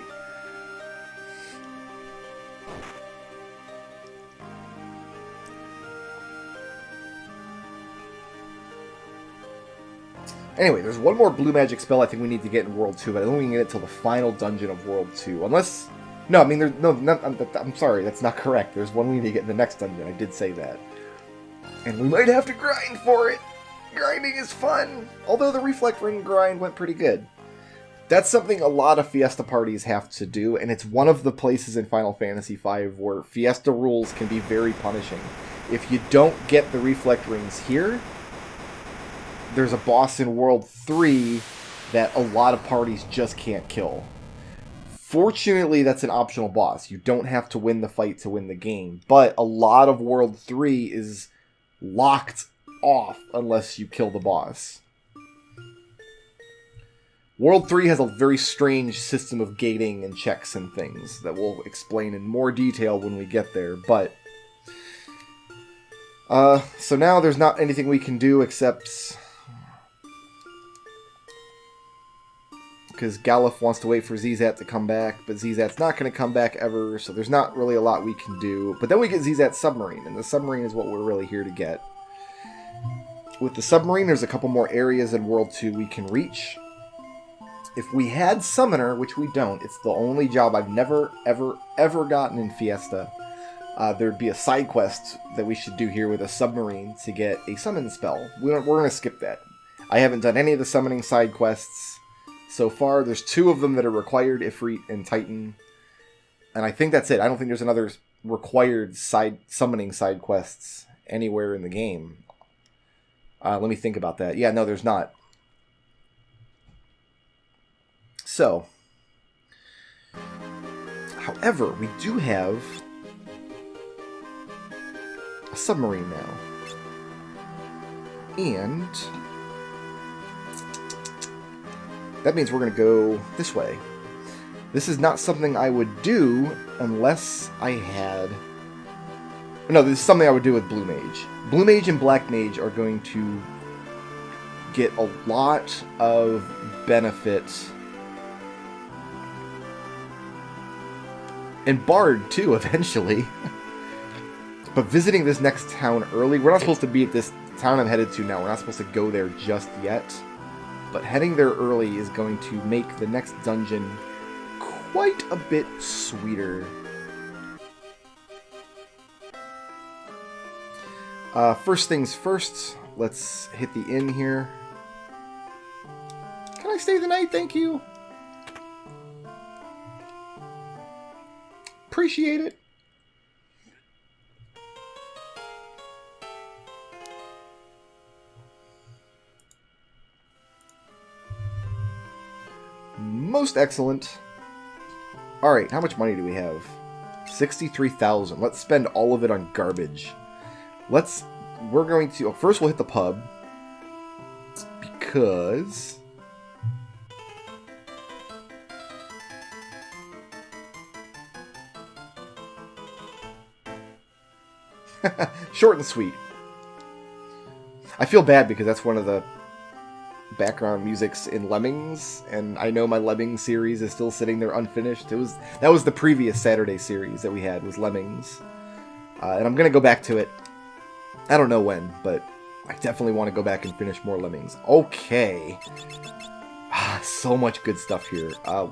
Anyway, there's one more blue magic spell I think we need to get in World 2, but I don't think we can get it till the final dungeon of World 2. Unless... No, I mean, I'm sorry, that's not correct. There's one we need to get in the next dungeon. I did say that. And we might have to grind for it. Grinding is fun. Although the Reflect Ring grind went pretty good. That's something a lot of Fiesta parties have to do, and it's one of the places in Final Fantasy V where Fiesta rules can be very punishing. If you don't get the Reflect Rings here, there's a boss in World 3 that a lot of parties just can't kill. Fortunately, that's an optional boss. You don't have to win the fight to win the game. But a lot of World 3 is locked off unless you kill the boss. World 3 has a very strange system of gating and checks and things that we'll explain in more detail when we get there. But so now there's not anything we can do except... because Galuf wants to wait for Zizat to come back, but Zizat's not going to come back ever, so there's not really a lot we can do. But then we get Zizat's submarine, and the submarine is what we're really here to get. With the submarine, there's a couple more areas in World 2 we can reach. If we had Summoner, which we don't, it's the only job I've never, ever, ever gotten in Fiesta. There'd be a side quest that we should do here with a submarine to get a summon spell. We're going to skip that. I haven't done any of the summoning side quests so far. There's 2 of them that are required, Ifrit and Titan. And I think that's it. I don't think there's another required summoning side quests anywhere in the game. Let me think about that. Yeah, no, there's not. So, however, we do have a submarine now. And that means we're going to go this way. This is not something I would do unless I had... No, this is something I would do with Blue Mage. Blue Mage and Black Mage are going to get a lot of benefit. And Bard, too, eventually. But visiting this next town early... We're not supposed to be at this town I'm headed to now. We're not supposed to go there just yet. But heading there early is going to make the next dungeon quite a bit sweeter. First things first, let's hit the inn here. Can I stay the night? Thank you. Appreciate it. Most excellent. Alright, how much money do we have? 63,000. Let's spend all of it on garbage. We're going to... First, we'll hit the pub. Because... Short and sweet. I feel bad because that's one of the background musics in Lemmings, and I know my Lemmings series is still sitting there unfinished. That was the previous Saturday series that we had, was Lemmings. And I'm going to go back to it. I don't know when, but I definitely want to go back and finish more Lemmings. Okay. So much good stuff here. I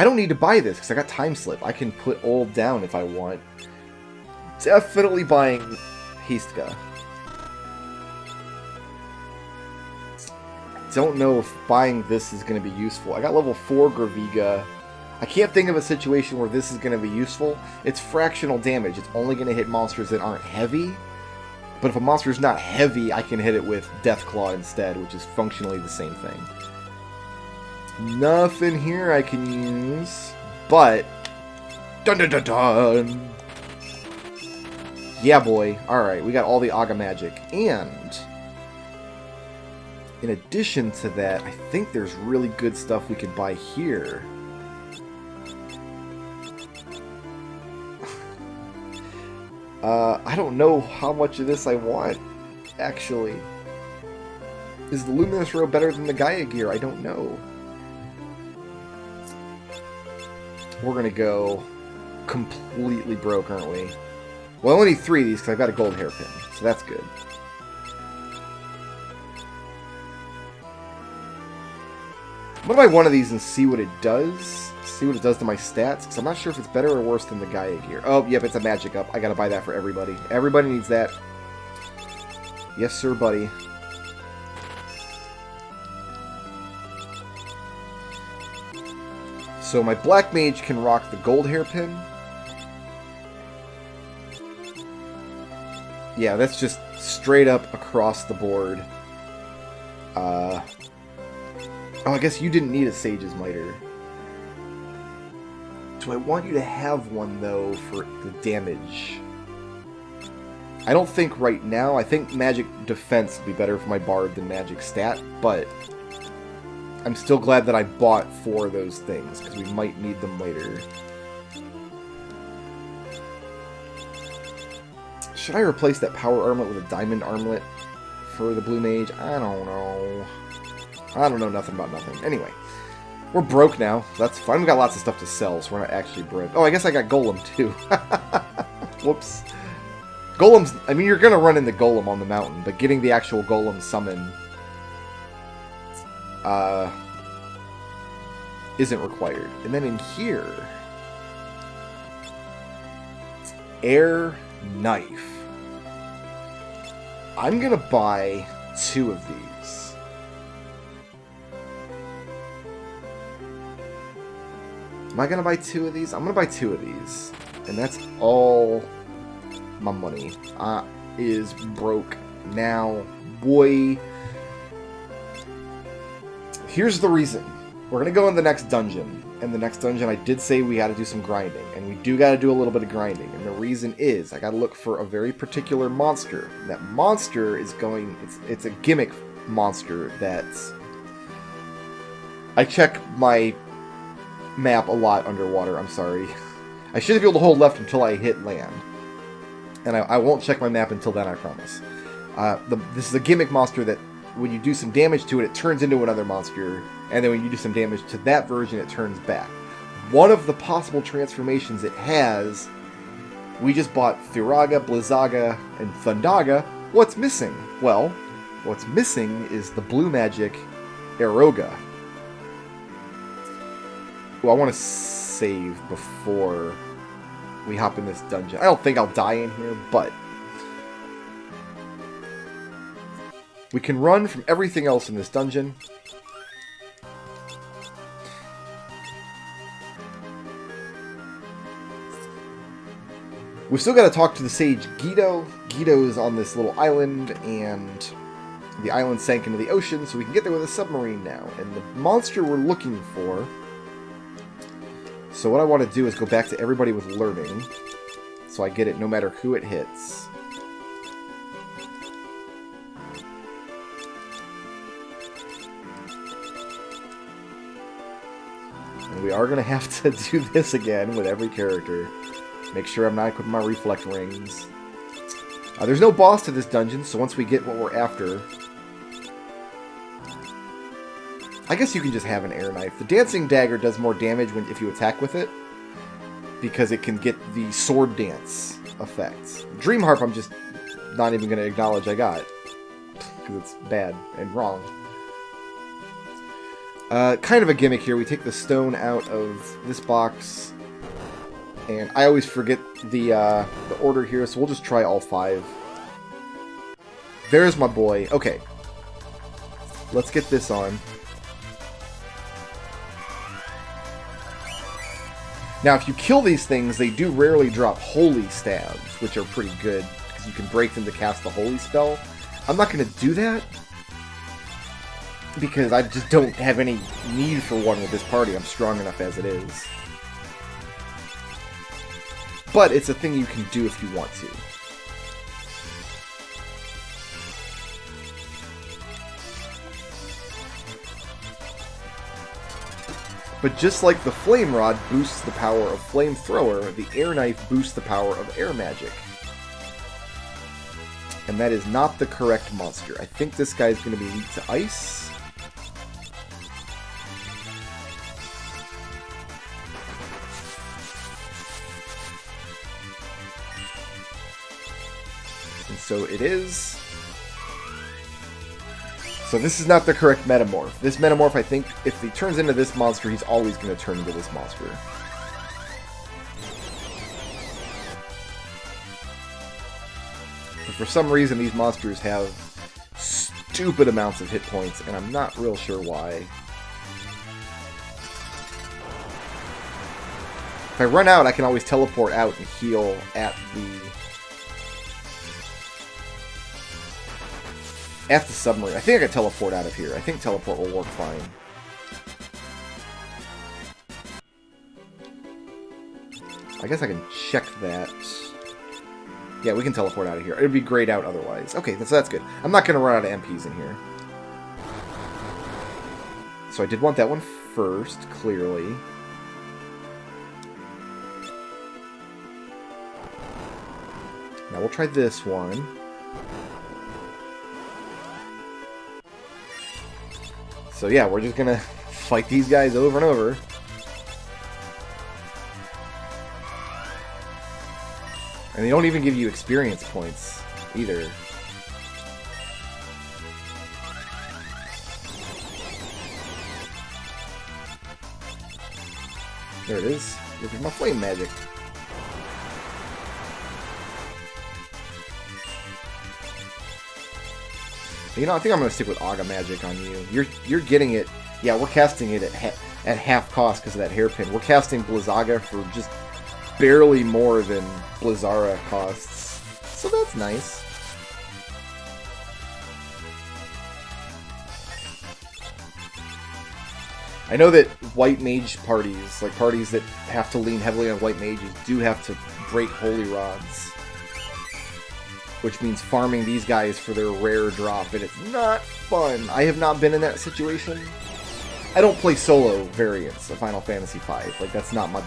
don't need to buy this because I got Time Slip. I can put old down if I want. Definitely buying Fiesta. Don't know if buying this is going to be useful. I got level 4 Graviga. I can't think of a situation where this is going to be useful. It's fractional damage. It's only going to hit monsters that aren't heavy. But if a monster is not heavy, I can hit it with Deathclaw instead, which is functionally the same thing. Nothing here I can use, but... Dun dun dun dun! Yeah, boy. Alright, we got all the Aga magic. And... in addition to that, I think there's really good stuff we could buy here. I don't know how much of this I want, actually. Is the Luminous Robe better than the Gaia Gear? I don't know. We're gonna go completely broke, aren't we? Well, I only need 3 of these because I've got a gold hairpin, so that's good. I'm gonna buy one of these and see what it does. See what it does to my stats, because I'm not sure if it's better or worse than the Gaia Gear. Oh, yep, it's a magic up. I gotta buy that for everybody. Everybody needs that. Yes, sir, buddy. So my Black Mage can rock the gold hairpin. Yeah, that's just straight up across the board. Oh, I guess you didn't need a Sage's Miter. Do I want you to have one, though, for the damage? I don't think right now. I think Magic Defense would be better for my Bard than Magic Stat, but I'm still glad that I bought 4 of those things, because we might need them later. Should I replace that Power Armlet with a Diamond Armlet for the Blue Mage? I don't know. I don't know nothing about nothing. Anyway, we're broke now. So that's fine. We got lots of stuff to sell, so we're not actually broke. Oh, I guess I got Golem, too. Whoops. Golems, I mean, you're going to run into Golem on the mountain, but getting the actual Golem summon isn't required. And then in here, Air Knife. I'm going to buy 2 of these. Am I going to buy 2 of these? I'm going to buy 2 of these. And that's all my money. Is broke now. Boy. Here's the reason. We're going to go in the next dungeon. And the next dungeon, I did say we got to do some grinding. And we do got to do a little bit of grinding. And the reason is, I got to look for a very particular monster. And that monster is going... It's a gimmick monster that's... I check my map a lot underwater, I'm sorry. I should be able to hold left until I hit land. And I won't check my map until then, I promise. This is a gimmick monster that when you do some damage to it, it turns into another monster. And then when you do some damage to that version, it turns back. One of the possible transformations it has, we just bought Thuraga, Blizzaga, and Thundaga. What's missing? Well, what's missing is the blue magic Eroga. Well, I want to save before we hop in this dungeon. I don't think I'll die in here, but we can run from everything else in this dungeon. We've still got to talk to the sage Guido. Guido is on this little island, and the island sank into the ocean, so we can get there with a submarine now. And the monster we're looking for So what I want to do is go back to everybody with learning, so I get it no matter who it hits. And we are going to have to do this again with every character. Make sure I'm not equipping my reflect rings. There's no boss to this dungeon, so once we get what we're after... I guess you can just have an air knife. The dancing dagger does more damage if you attack with it, because it can get the sword dance effects. Dream harp I'm just not even going to acknowledge I got, because it's bad and wrong. Kind of a gimmick here. We take the stone out of this box, and I always forget the order here, so we'll just try all 5. There's my boy. Okay. Let's get this on. Now, if you kill these things, they do rarely drop holy stabs, which are pretty good, because you can break them to cast the holy spell. I'm not going to do that, because I just don't have any need for one with this party. I'm strong enough as it is. But it's a thing you can do if you want to. But just like the Flame Rod boosts the power of Flamethrower, the Air Knife boosts the power of Air Magic. And that is not the correct monster. I think this guy's going to be weak to Ice. And so it is. So this is not the correct Metamorph. This Metamorph, I think, if he turns into this monster, he's always going to turn into this monster. But for some reason, these monsters have stupid amounts of hit points, and I'm not real sure why. If I run out, I can always teleport out and heal at the submarine. I think I can teleport out of here. I think teleport will work fine. I guess I can check that. Yeah, we can teleport out of here. It would be grayed out otherwise. Okay, that's good. I'm not going to run out of MPs in here. So I did want that one first, clearly. Now we'll try this one. So yeah, we're just gonna fight these guys over and over. And they don't even give you experience points, either. There it is. Look at my flame magic. You know, I think I'm going to stick with Aga Magic on you. You're getting it. Yeah, we're casting it at half cost because of that hairpin. We're casting Blizzaga for just barely more than Blizzara costs. So that's nice. I know that white mage parties, like parties that have to lean heavily on white mages, do have to break holy rods. Which means farming these guys for their rare drop, and it's not fun. I have not been in that situation. I don't play solo variants of Final Fantasy V. Like that's not my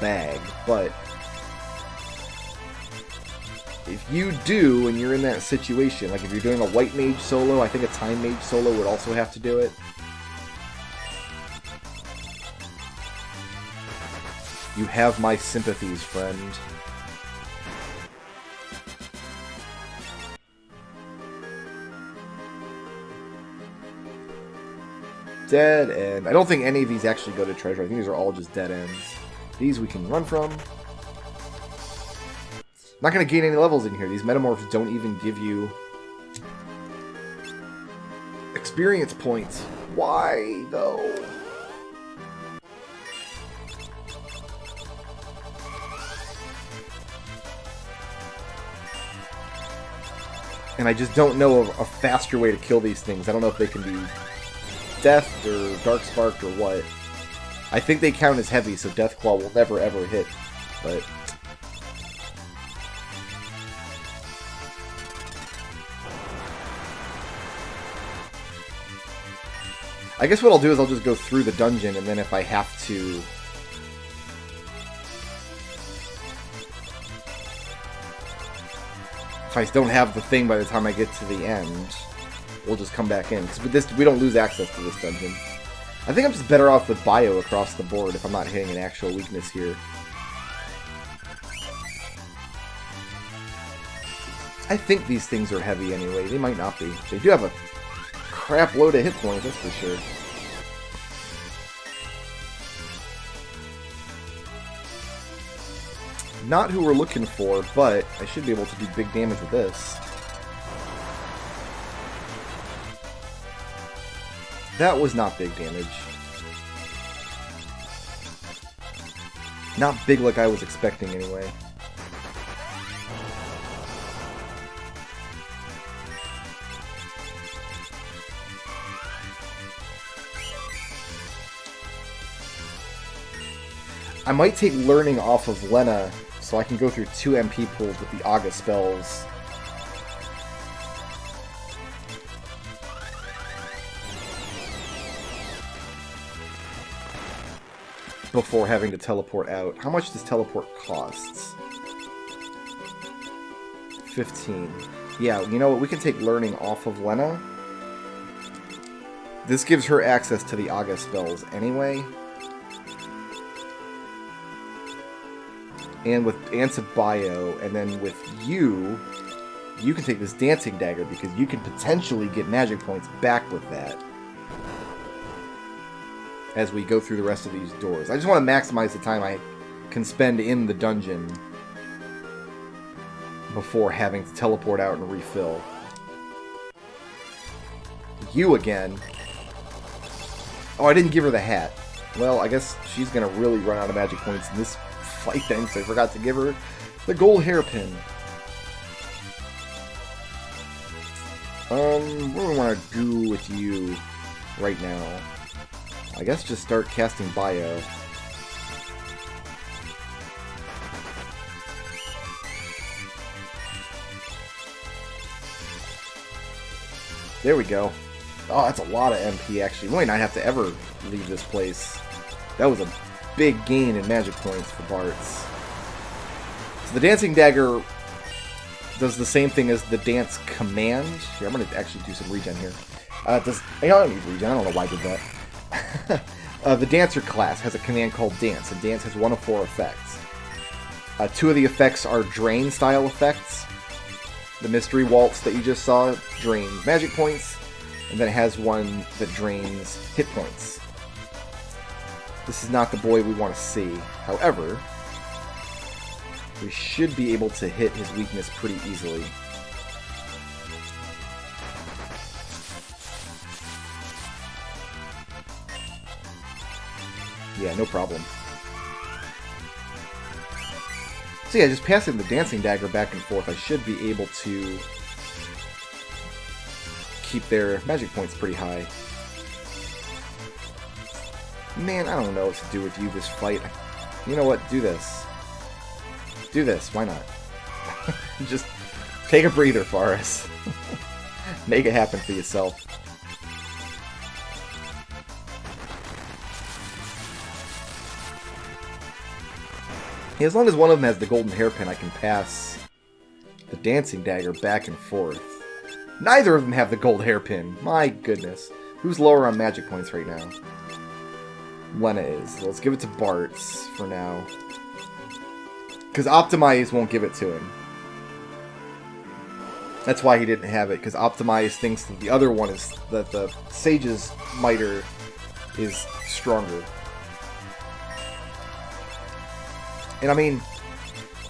bag. But if you do, and you're in that situation, like if you're doing a white mage solo, I think a time mage solo would also have to do it. You have my sympathies, friend. Dead end. I don't think any of these actually go to treasure. I think these are all just dead ends. These we can run from. Not going to gain any levels in here. These metamorphs don't even give you experience points. Why, though? And I just don't know a faster way to kill these things. I don't know if they can be Death or Dark Spark or what. I think they count as heavy, so Deathclaw will never ever hit, but... I guess what I'll do is I'll just go through the dungeon, and then if I have to... If I don't have the thing by the time I get to the end, we'll just come back in. Because with this, we don't lose access to this dungeon. I think I'm just better off with bio across the board if I'm not hitting an actual weakness here. I think these things are heavy anyway. They might not be. They do have a crap load of hit points, that's for sure. Not who we're looking for, but I should be able to do big damage with this. That was not big damage. Not big like I was expecting anyway. I might take learning off of Lena so I can go through 2 MP pools with the Aga spells. Before having to teleport out. How much does teleport cost? 15. Yeah, you know what? We can take learning off of Lena. This gives her access to the Aga spells anyway. And to bio, and then with you can take this Dancing Dagger because you can potentially get magic points back with that as we go through the rest of these doors. I just want to maximize the time I can spend in the dungeon before having to teleport out and refill. You again. Oh, I didn't give her the hat. Well, I guess she's going to really run out of magic points in this fight then, so I forgot to give her the gold hairpin. What do I want to do with you right now? I guess just start casting bio. There we go. Oh, that's a lot of MP actually. We might not have to ever leave this place. That was a big gain in magic points for Bart's. So the Dancing Dagger does the same thing as the Dance Command. Here, I'm going to actually do some regen here. I don't need regen. I don't know why I did that. The Dancer class has a command called Dance, and Dance has 1 of 4 effects. 2 of the effects are Drain-style effects. The Mystery Waltz that you just saw drains magic points, and then it has one that drains hit points. This is not the boy we want to see. However, we should be able to hit his weakness pretty easily. Yeah, no problem. So yeah, just passing the Dancing Dagger back and forth, I should be able to keep their magic points pretty high. Man, I don't know what to do with you this fight. You know what? Do this. Do this. Why not? Just take a breather, Forrest. Make it happen for yourself. Yeah, as long as one of them has the golden hairpin, I can pass the Dancing Dagger back and forth. Neither of them have the gold hairpin. My goodness. Who's lower on magic points right now? Lena is. So let's give it to Bart's for now. Because Optimize won't give it to him. That's why he didn't have it, because Optimize thinks that the other one is that the Sage's Miter is stronger. And I mean,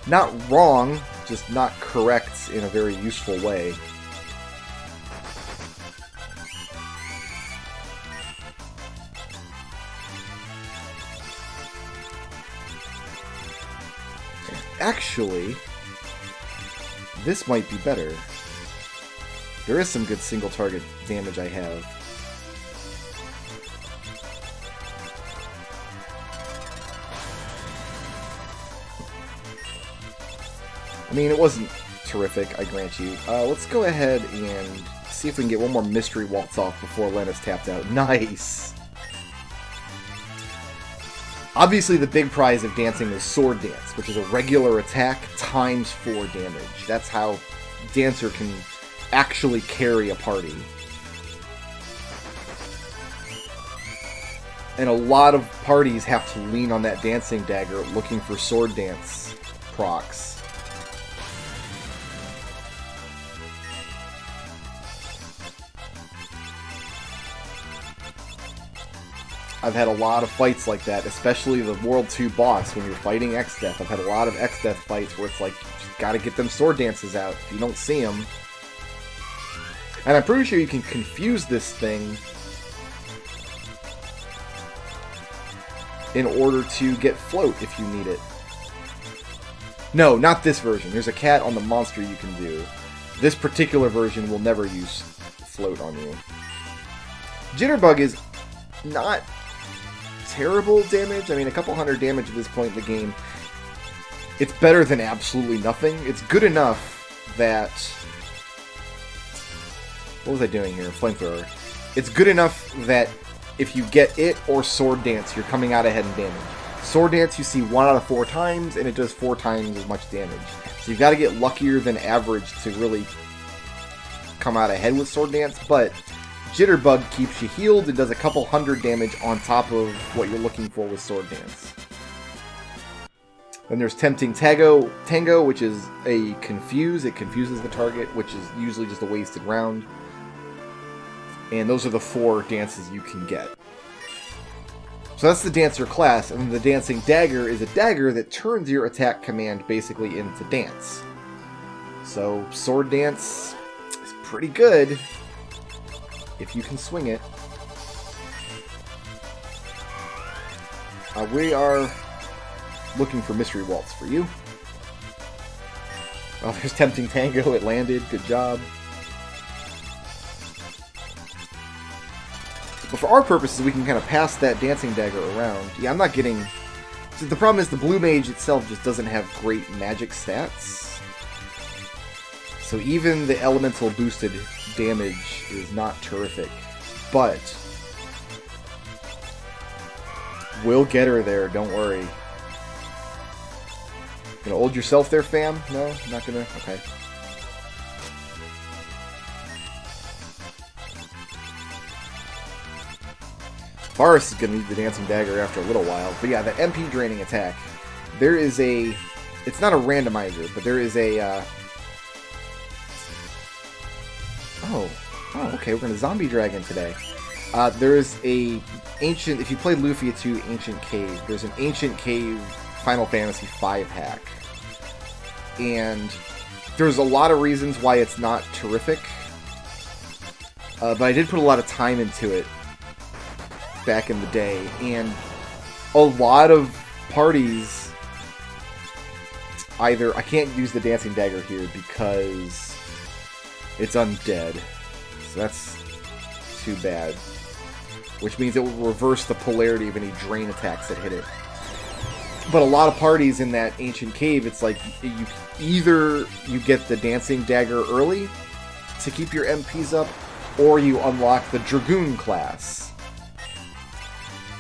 not wrong, just not correct in a very useful way. Actually, this might be better. There is some good single target damage I have. I mean, it wasn't terrific, I grant you. Let's go ahead and see if we can get one more Mystery Waltz off before Lenna's tapped out. Nice! Obviously, the big prize of dancing is Sword Dance, which is a regular attack times 4 damage. That's how Dancer can actually carry a party. And a lot of parties have to lean on that Dancing Dagger looking for Sword Dance procs. I've had a lot of fights like that, especially the World 2 boss when you're fighting X-Death. I've had a lot of X-Death fights where it's like, you just gotta get them sword dances out if you don't see them. And I'm pretty sure you can confuse this thing in order to get float if you need it. No, not this version. There's a cat on the monster you can do. This particular version will never use float on you. Jitterbug is not terrible damage. I mean, a couple hundred damage at this point in the game. It's better than absolutely nothing. It's good enough that... What was I doing here? Flamethrower. It's good enough that if you get it or Sword Dance, you're coming out ahead in damage. Sword Dance you see 1 out of 4 times, and it does 4 times as much damage. So you've got to get luckier than average to really come out ahead with Sword Dance, but Jitterbug keeps you healed and does a couple hundred damage on top of what you're looking for with Sword Dance. Then there's Tempting Tango, which is a confuse. It confuses the target, which is usually just a wasted round. And those are the 4 dances you can get. So that's the Dancer class, and then the Dancing Dagger is a dagger that turns your attack command basically into dance. So Sword Dance is pretty good if you can swing it. We are looking for Mystery Waltz for you. Oh, there's Tempting Tango. It landed. Good job. But for our purposes, we can kind of pass that Dancing Dagger around. Yeah, I'm not getting... So the problem is the Blue Mage itself just doesn't have great magic stats. So even the elemental boosted damage is not terrific. But we'll get her there, don't worry. Gonna hold yourself there, fam? No? Not gonna? Okay. Forest is going to need the Dancing Dagger after a little while. But yeah, the MP draining attack. There is a... It's not a randomizer, but there is a... Oh, okay, we're going to Zombie Dragon today. There is a ancient... If you play Lufia 2 Ancient Cave, there's an Ancient Cave Final Fantasy 5 hack. And there's a lot of reasons why it's not terrific. But I did put a lot of time into it back in the day, and a lot of parties either... I can't use the Dancing Dagger here because it's undead, so that's too bad, which means it will reverse the polarity of any drain attacks that hit it. But a lot of parties in that Ancient Cave, it's like either you get the Dancing Dagger early to keep your MPs up, or you unlock the Dragoon class,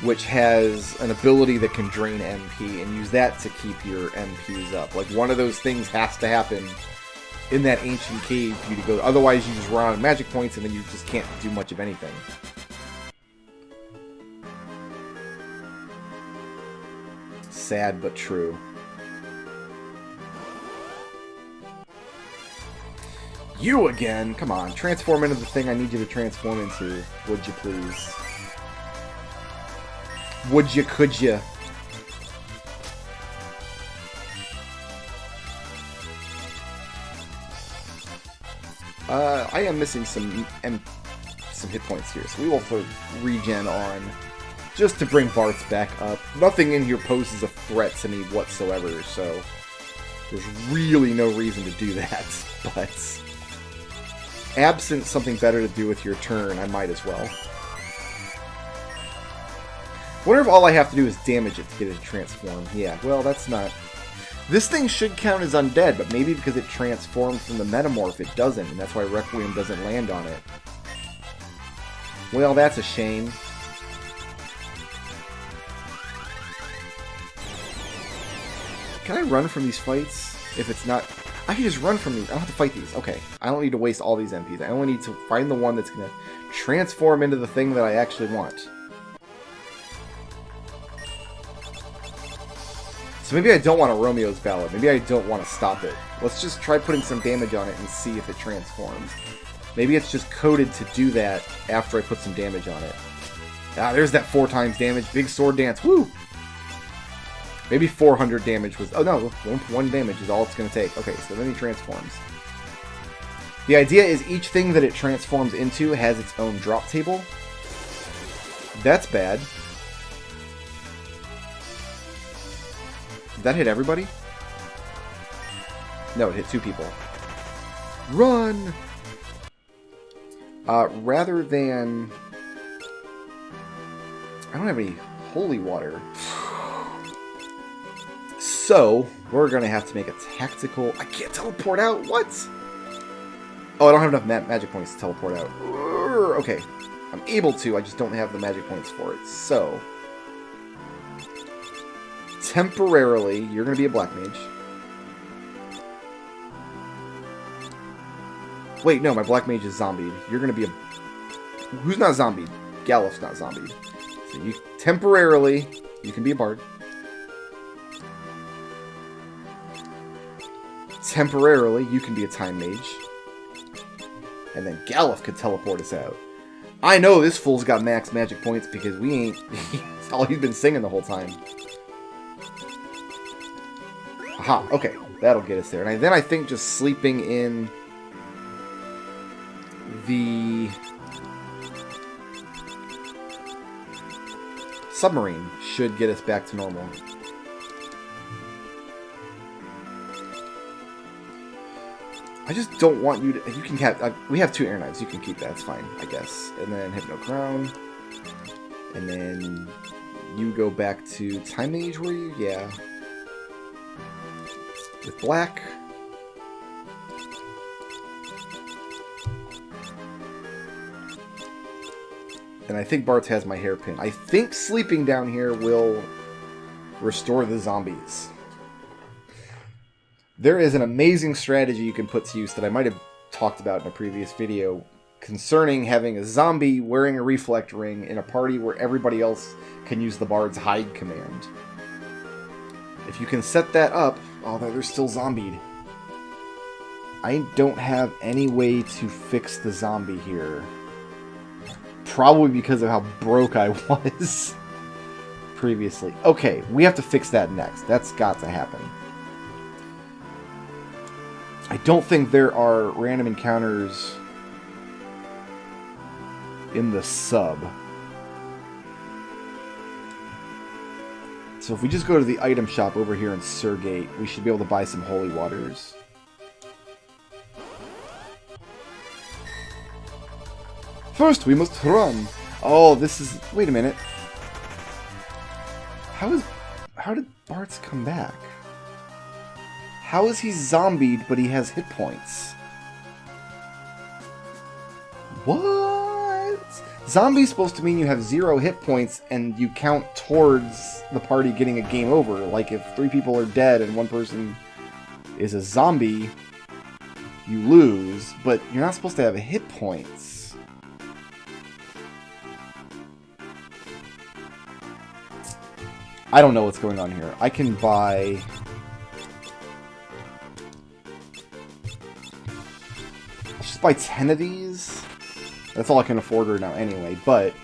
which has an ability that can drain MP, and use that to keep your MPs up. Like, one of those things has to happen in that Ancient Cave for you to go. Otherwise, you just run out of magic points, and then you just can't do much of anything. Sad, but true. You again? Come on, transform into the thing I need you to transform into, would you please? Would you, could you? I am missing some hit points here, so we will put regen on, just to bring Bart's back up. Nothing in here poses a threat to me whatsoever, so there's really no reason to do that, but absent something better to do with your turn, I might as well. Wonder if all I have to do is damage it to get it to transform. Yeah, well, that's not This thing should count as undead, but maybe because it transforms from the Metamorph, it doesn't, and that's why Requiem doesn't land on it. Well, that's a shame. Can I run from these fights? If it's not... I can just run from these. I don't have to fight these. Okay. I don't need to waste all these MPs. I only need to find the one that's going to transform into the thing that I actually want. So maybe I don't want a Romeo's Ballad. Maybe I don't want to stop it. Let's just try putting some damage on it and see if it transforms. Maybe it's just coded to do that after I put some damage on it. Ah, there's that 4 times damage. Big sword dance. Woo! Maybe 400 damage was... Oh, no. 1 damage is all it's going to take. Okay, so then he transforms. The idea is each thing that it transforms into has its own drop table. That's bad. Did that hit everybody? No, it hit 2 people. Run! Rather than... I don't have any holy water. So, we're going to have to make a tactical... I can't teleport out? What? Oh, I don't have enough magic points to teleport out. Okay. I'm able to, I just don't have the magic points for it. So... temporarily, you're going to be a black mage. Wait, no, my black mage is zombied. You're going to be a... Who's not zombied? Galloff's not zombied. So you temporarily, you can be a bard. Temporarily, you can be a time mage. And then Galloff could teleport us out. I know this fool's got max magic points because we ain't... It's all he's been singing the whole time. Aha, okay. That'll get us there. And then I think just sleeping in the submarine should get us back to normal. I just don't want you to... You can have... we have 2 air knives. You can keep that. It's fine, I guess. And then Hypno Crown. And then you go back to Time Mage, were you? Yeah. With black. And I think Bart has my hairpin. I think sleeping down here will restore the zombies. There is an amazing strategy you can put to use that I might have talked about in a previous video concerning having a zombie wearing a reflect ring in a party where everybody else can use the Bard's hide command. If you can set that up... Oh, they're still zombied. I don't have any way to fix the zombie here. Probably because of how broke I was previously. Okay, we have to fix that next. That's got to happen. I don't think there are random encounters in the sub. So if we just go to the item shop over here in Surgate, we should be able to buy some holy waters. First, we must run. Oh, this is... Wait a minute. How did Bart's come back? How is he zombied, but he has hit points? What? Zombie's supposed to mean you have 0 hit points, and you count towards the party getting a game over. Like, if 3 people are dead and 1 person is a zombie, you lose, but you're not supposed to have hit points. I don't know what's going on here. I can buy... Just buy 10 of these. That's all I can afford right now anyway, but...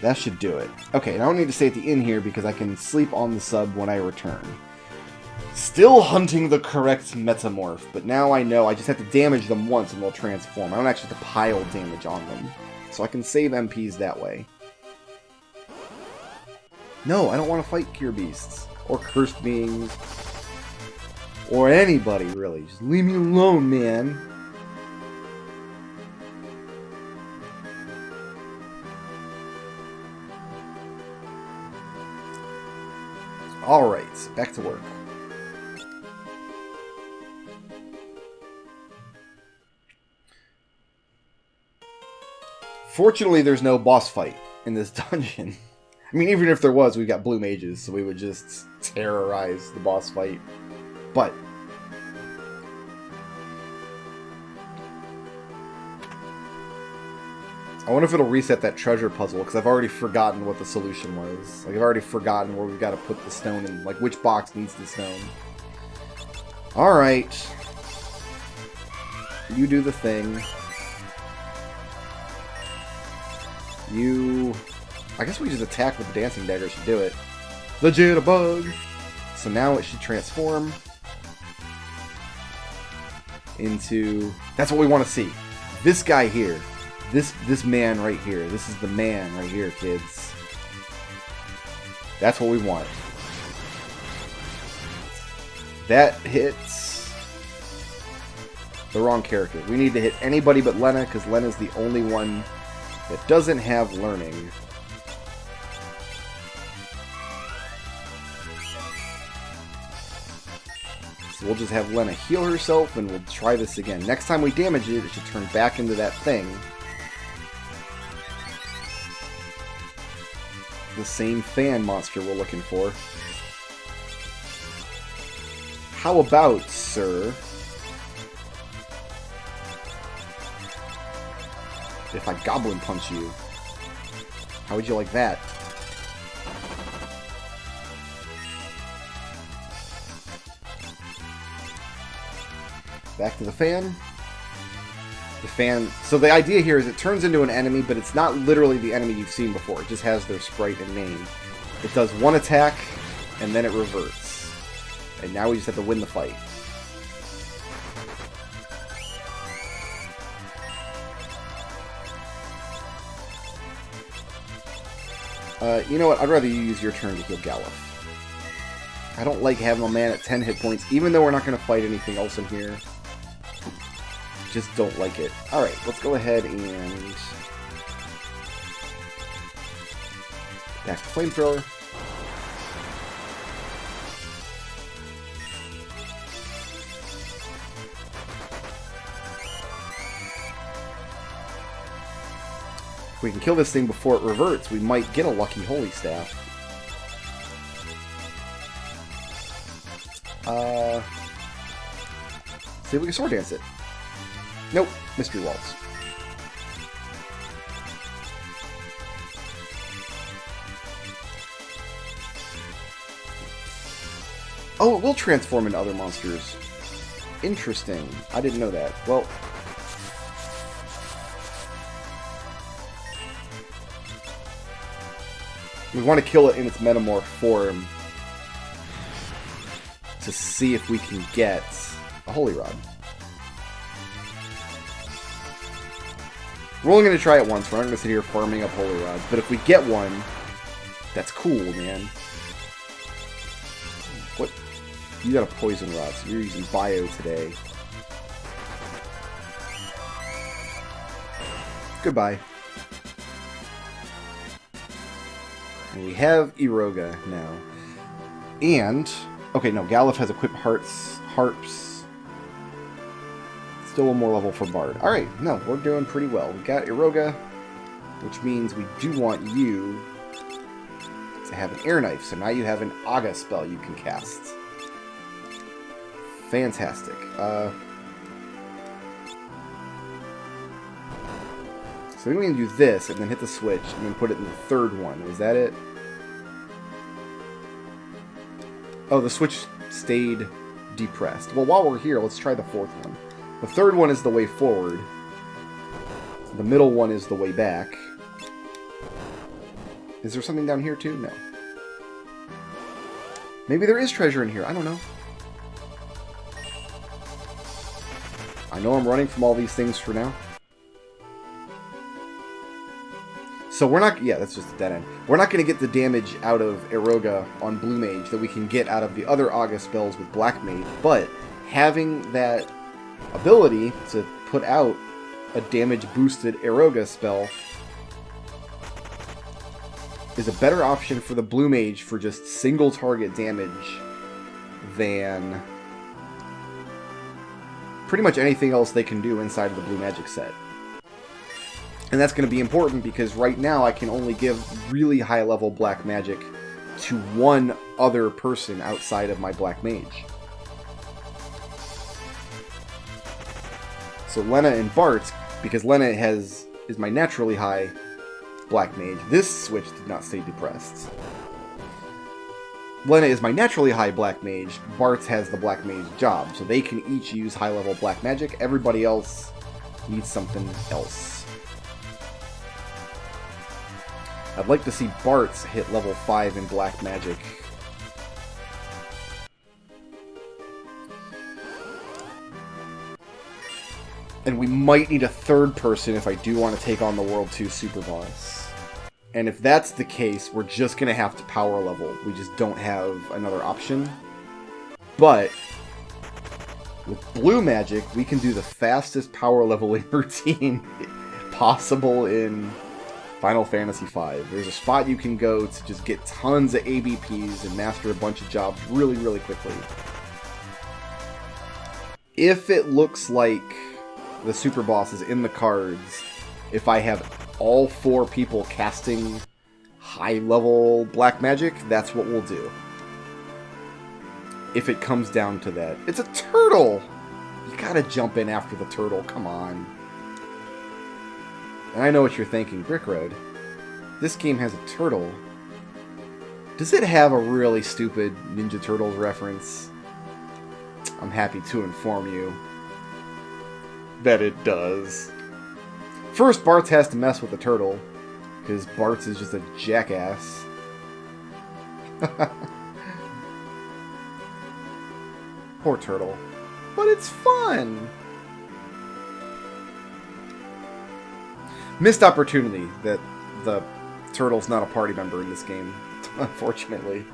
That should do it. Okay, and I don't need to stay at the inn here because I can sleep on the sub when I return. Still hunting the correct metamorph, but now I know I just have to damage them once and they'll transform. I don't actually have to pile damage on them. So I can save MPs that way. No, I don't want to fight Cure Beasts. Or Cursed Beings. Or anybody, really. Just leave me alone, man. Alright, back to work. Fortunately, there's no boss fight in this dungeon. I mean, even if there was, we've got blue mages, so we would just terrorize the boss fight. But I wonder if it'll reset that treasure puzzle, because I've already forgotten what the solution was. Like, I've already forgotten where we've got to put the stone in, like, which box needs the stone. Alright. You do the thing. You... I guess we just attack with the dancing dagger should do it. The jitterbug! So now it should transform into... That's what we want to see. This guy here. This man right here. This is the man right here, kids. That's what we want. That hits the wrong character. We need to hit anybody but Lena, because Lena's the only one that doesn't have learning. So we'll just have Lena heal herself, and we'll try this again. Next time we damage it, it should turn back into that thing. The same fan monster we're looking for. How about, sir, if I goblin punch you? How would you like that? Back to the fan. The fan... So the idea here is it turns into an enemy, but it's not literally the enemy you've seen before. It just has their sprite and name. It does one attack, and then it reverts. And now we just have to win the fight. You know what? I'd rather you use your turn to heal Galuf. I don't like having a man at 10 hit points, even though we're not going to fight anything else in here. Just don't like it. Alright, let's go ahead and... back to Flamethrower. If we can kill this thing before it reverts, we might get a lucky Holy Staff. See if we can Sword Dance it. Nope, Mystery Waltz. Oh, it will transform into other monsters. Interesting. I didn't know that. Well... we want to kill it in its metamorph form to see if we can get a Holy Rod. We're only going to try it once. We're not going to sit here farming up Holy Rods. But if we get one, that's cool, man. What? You got a Poison Rod, so you're using Bio today. Goodbye. And we have Iroga now. And... okay, no, Galuf has equipped harps. Still one more level for Bard. Alright, no, we're doing pretty well. We got Iroga, which means we do want you to have an Air Knife. So now you have an Aga spell you can cast. Fantastic. So we're going to do this, and then hit the switch, and then put it in the third one. Is that it? Oh, the switch stayed depressed. Well, while we're here, let's try the fourth one. The third one is the way forward. The middle one is the way back. Is there something down here too? No. Maybe there is treasure in here. I don't know. I know I'm running from all these things for now. So we're not... yeah, that's just a dead end. We're not going to get the damage out of Iroga on Blue Mage that we can get out of the other Aga spells with Black Mage, but having that ability to put out a damage-boosted Iroga spell is a better option for the blue mage for just single target damage than pretty much anything else they can do inside of the blue magic set. And that's going to be important because right now I can only give really high level black magic to one other person outside of my black mage. So Lena and Bart, because Lena is my naturally high black mage. This switch did not stay depressed. Lena is my naturally high black mage. Bart has the black mage job, so they can each use high level black magic. Everybody else needs something else. I'd like to see Bart hit level 5 in black magic. And we might need a third person if I do want to take on the World 2 Super Boss. And if that's the case, we're just going to have to power level. We just don't have another option. But with blue magic, we can do the fastest power leveling routine possible in Final Fantasy V. There's a spot you can go to just get tons of ABPs and master a bunch of jobs really, really quickly. If it looks like the Super Boss is in the cards, if I have all 4 people casting high-level black magic, that's what we'll do. If it comes down to that. It's a turtle! You gotta jump in after the turtle, come on. And I know what you're thinking, Brickroad. This game has a turtle. Does it have a really stupid Ninja Turtles reference? I'm happy to inform you that it does. First, Bart has to mess with the turtle, because Bart is just a jackass. Poor turtle. But it's fun! Missed opportunity that the turtle's not a party member in this game, unfortunately.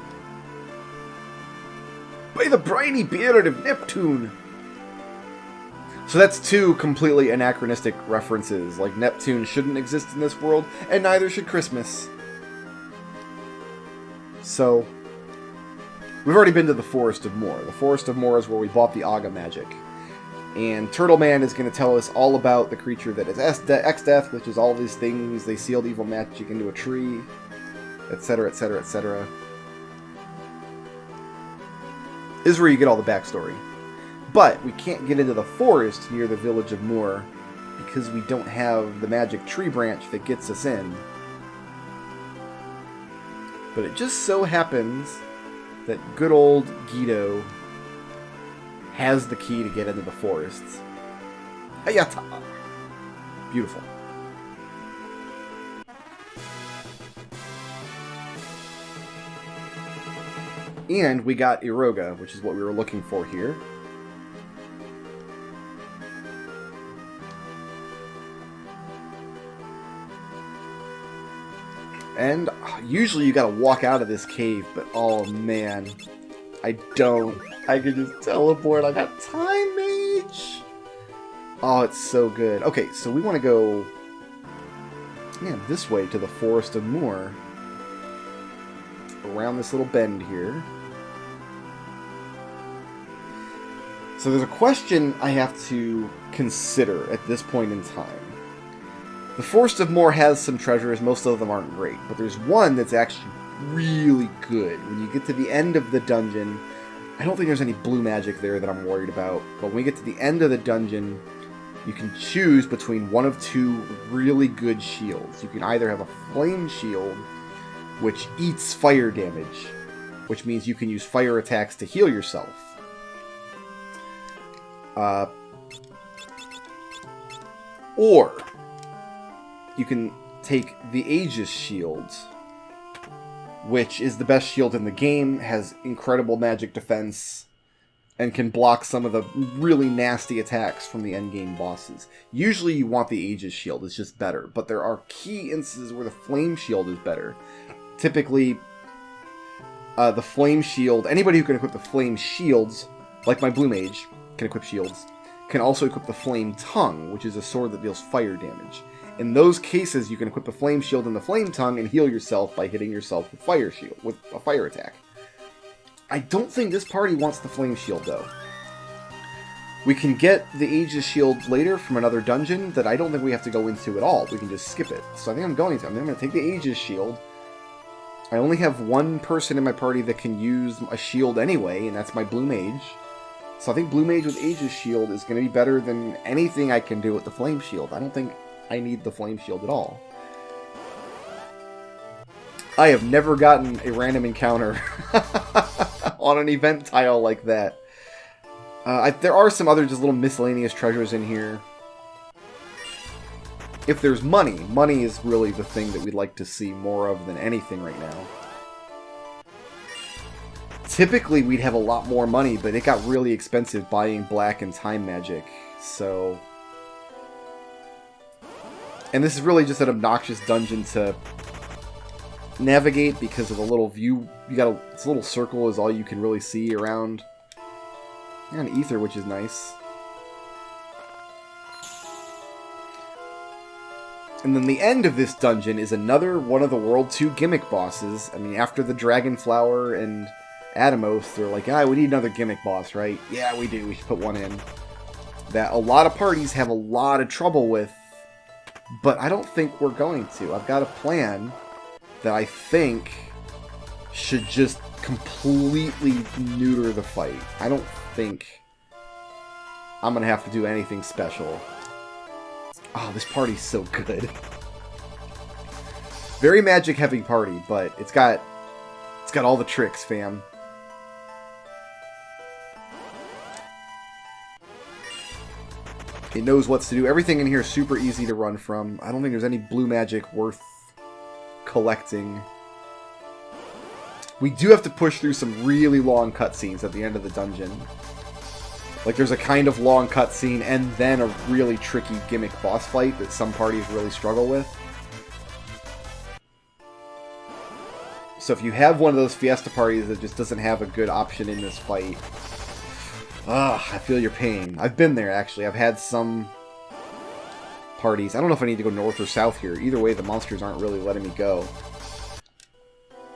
By the briny beard of Neptune! So that's 2 completely anachronistic references, like Neptune shouldn't exist in this world, and neither should Christmas. So, we've already been to the Forest of Moor. The Forest of Moor is where we bought the Aga magic. And Turtle Man is going to tell us all about the creature that is X-Death, which is all these things. They sealed evil magic into a tree, etc., etc., etc. This is where you get all the backstory. But we can't get into the forest near the village of Moor because we don't have the magic tree branch that gets us in. But it just so happens that good old Guido has the key to get into the forests. Hayata! Beautiful. And we got Iroga, which is what we were looking for here. And usually you gotta walk out of this cave, but oh man, I don't. I can just teleport. I got Time Mage! Oh, it's so good. Okay, so we want to go this way to the Forest of Moor. Around this little bend here. So there's a question I have to consider at this point in time. The Forest of Moor has some treasures, most of them aren't great, but there's one that's actually really good. When you get to the end of the dungeon, I don't think there's any blue magic there that I'm worried about, but when we get to the end of the dungeon, you can choose between one of 2 really good shields. You can either have a flame shield, which eats fire damage, which means you can use fire attacks to heal yourself. Or you can take the Aegis shield, which is the best shield in the game, has incredible magic defense, and can block some of the really nasty attacks from the endgame bosses. Usually you want the Aegis shield, it's just better, but there are key instances where the Flame shield is better. Typically, the Flame shield, anybody who can equip the Flame shields, like my Blue Mage can equip shields, can also equip the Flame Tongue, which is a sword that deals fire damage. In those cases, you can equip a flame shield in the flame tongue and heal yourself by hitting yourself with with a fire attack. I don't think this party wants the flame shield though. We can get the Aegis shield later from another dungeon that I don't think we have to go into at all. We can just skip it. So I think I'm going to take the Aegis shield. I only have one person in my party that can use a shield anyway, and that's my Blue Mage. So I think Blue Mage with Aegis shield is going to be better than anything I can do with the Flame shield. I don't think I need the Flame shield at all. I have never gotten a random encounter on an event tile like that. There are some other just little miscellaneous treasures in here. If there's money, money is really the thing that we'd like to see more of than anything right now. Typically, we'd have a lot more money, but it got really expensive buying black and time magic, so... And this is really just an obnoxious dungeon to navigate because of the little view. This little circle is all you can really see around. And ether, which is nice. And then the end of this dungeon is another one of the World 2 gimmick bosses. I mean, after the Dragon Flower and Atomos, they're like, we need another gimmick boss, right? Yeah, we do. We should put one in. That a lot of parties have a lot of trouble with, but I don't think we're going to. I've got a plan that I think should just completely neuter the fight. I don't think I'm going to have to do anything special. Oh, this party's so good. Very magic-heavy party, but it's got all the tricks, fam. It knows what to do. Everything in here is super easy to run from. I don't think there's any blue magic worth collecting. We do have to push through some really long cutscenes at the end of the dungeon. Like, there's a kind of long cutscene and then a really tricky gimmick boss fight that some parties really struggle with. So if you have one of those Fiesta parties that just doesn't have a good option in this fight, I feel your pain. I've been there, actually. I've had some parties. I don't know if I need to go north or south here. Either way, the monsters aren't really letting me go.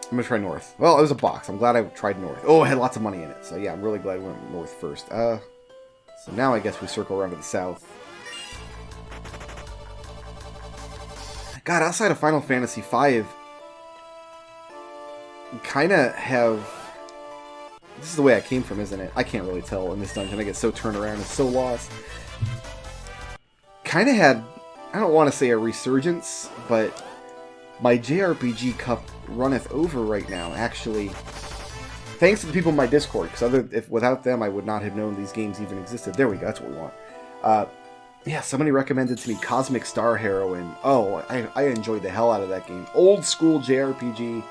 I'm going to try north. Well, it was a box. I'm glad I tried north. Oh, it had lots of money in it. So yeah, I'm really glad we went north first. So now I guess we circle around to the south. God, outside of Final Fantasy V, we kind of have... This is the way I came from, isn't it? I can't really tell in this dungeon. I get so turned around and so lost. Kind of had... I don't want to say a resurgence, but my JRPG cup runneth over right now, actually. Thanks to the people in my Discord, because without them, I would not have known these games even existed. There we go, that's what we want. Yeah, somebody recommended to me Cosmic Star Heroine. Oh, I enjoyed the hell out of that game. Old school JRPG,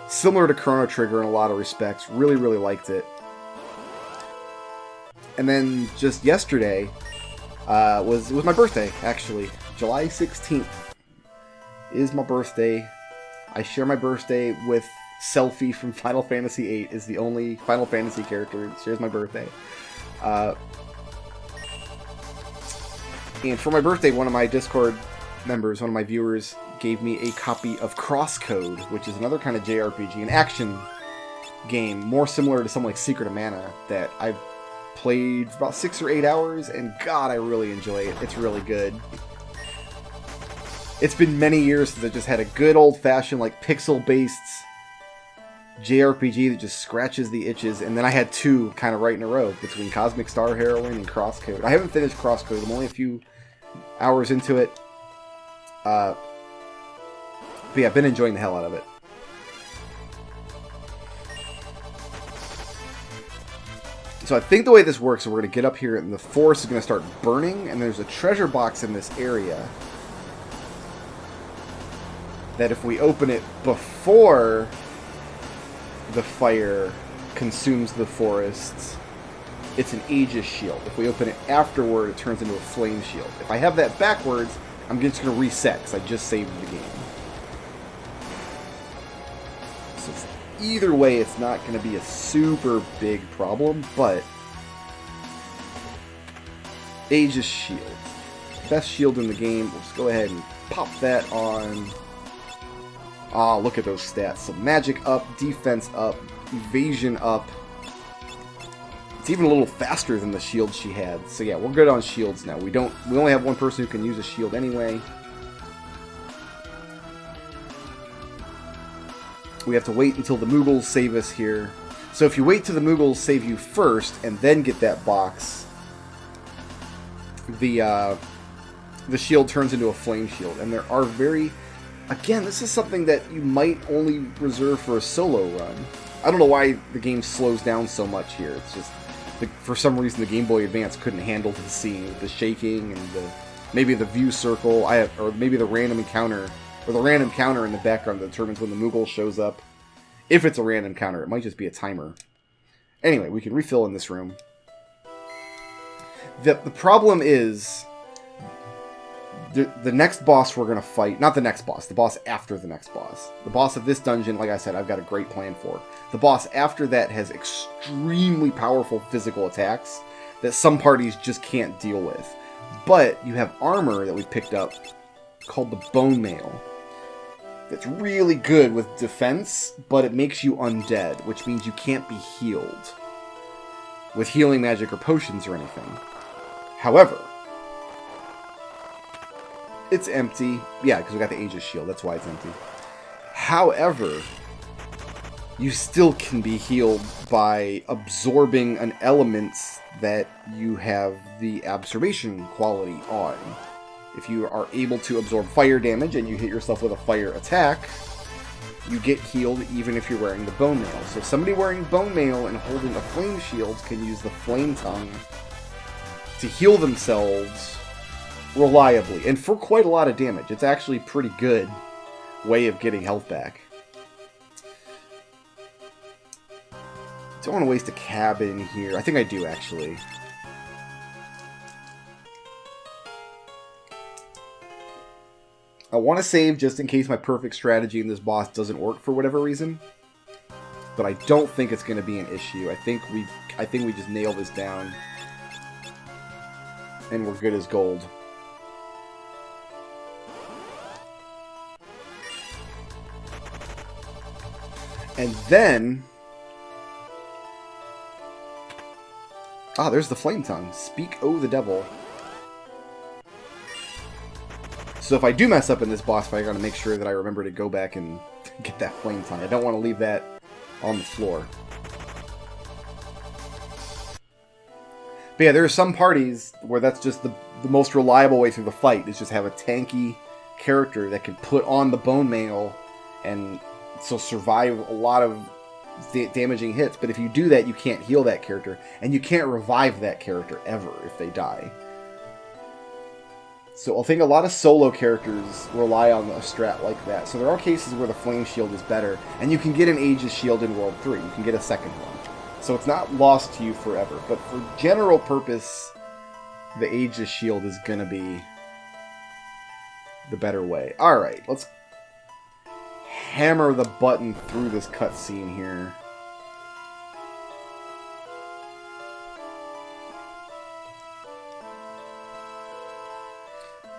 similar to Chrono Trigger in a lot of respects. Really, really liked it. And then just yesterday was my birthday, actually. July 16th is my birthday. I share my birthday with Selphie from Final Fantasy VIII, is the only Final Fantasy character that shares my birthday. And for my birthday, one of my Discord members, one of my viewers, gave me a copy of Crosscode, which is another kind of JRPG, an action game, more similar to something like Secret of Mana, that I've played for about 6 or 8 hours, and God, I really enjoy it. It's really good. It's been many years since I just had a good old-fashioned, like, pixel-based JRPG that just scratches the itches, and then I had 2 kind of right in a row, between Cosmic Star Heroine and Crosscode. I haven't finished Crosscode, I'm only a few hours into it. But yeah, I've been enjoying the hell out of it. So I think the way this works is we're going to get up here, and the forest is going to start burning, and there's a treasure box in this area that if we open it before the fire consumes the forests, it's an Aegis shield. If we open it afterward, it turns into a flame shield. If I have that backwards, I'm just going to reset, because I just saved the game. So either way, it's not going to be a super big problem, but Aegis shield. Best shield in the game. We'll just go ahead and pop that on... Ah, look at those stats. So magic up, defense up, evasion up. It's even a little faster than the shield she had. So yeah, we're good on shields now. We only have one person who can use a shield anyway. We have to wait until the Moogles save us here. So if you wait till the Moogles save you first and then get that box, the shield turns into a flame shield. And there are very... Again, this is something that you might only reserve for a solo run. I don't know why the game slows down so much here. It's just... For some reason, the Game Boy Advance couldn't handle the scene with the shaking and maybe the view circle, or maybe the random encounter, or the random counter in the background that determines when the Moogle shows up. If it's a random counter, it might just be a timer. Anyway, we can refill in this room. The problem is the next boss we're going to fight, not the next boss, the boss after the next boss. The boss of this dungeon, like I said, I've got a great plan for. The boss after that has extremely powerful physical attacks that some parties just can't deal with. But you have armor that we picked up called the Bone Mail. That's really good with defense, but it makes you undead, which means you can't be healed with healing magic or potions or anything. However, it's empty. Yeah, because we got the Aegis shield. That's why it's empty. However, you still can be healed by absorbing an element that you have the absorption quality on. If you are able to absorb fire damage and you hit yourself with a fire attack, you get healed even if you're wearing the Bone Mail. So somebody wearing Bone Mail and holding a Flame Shield can use the Flame Tongue to heal themselves reliably, and for quite a lot of damage. It's actually a pretty good way of getting health back. Don't want to waste a cabin here. I think I do, actually. I want to save just in case my perfect strategy in this boss doesn't work for whatever reason. But I don't think it's going to be an issue. I think we just nail this down. And we're good as gold. And then... Ah, there's the Flame Tongue. Speak, O the Devil. So if I do mess up in this boss fight, I gotta make sure that I remember to go back and get that Flame Tongue. I don't want to leave that on the floor. But yeah, there are some parties where that's just the most reliable way through the fight, is just have a tanky character that can put on the Bone Mail and so survive a lot of damaging hits. But if you do that, you can't heal that character, and you can't revive that character ever if they die. So I think a lot of solo characters rely on a strat like that. So there are cases where the Flame Shield is better, and you can get an Aegis Shield in World 3. You can get a second one. So it's not lost to you forever. But for general purpose, the Aegis Shield is going to be the better way. Alright, let's hammer the button through this cutscene here.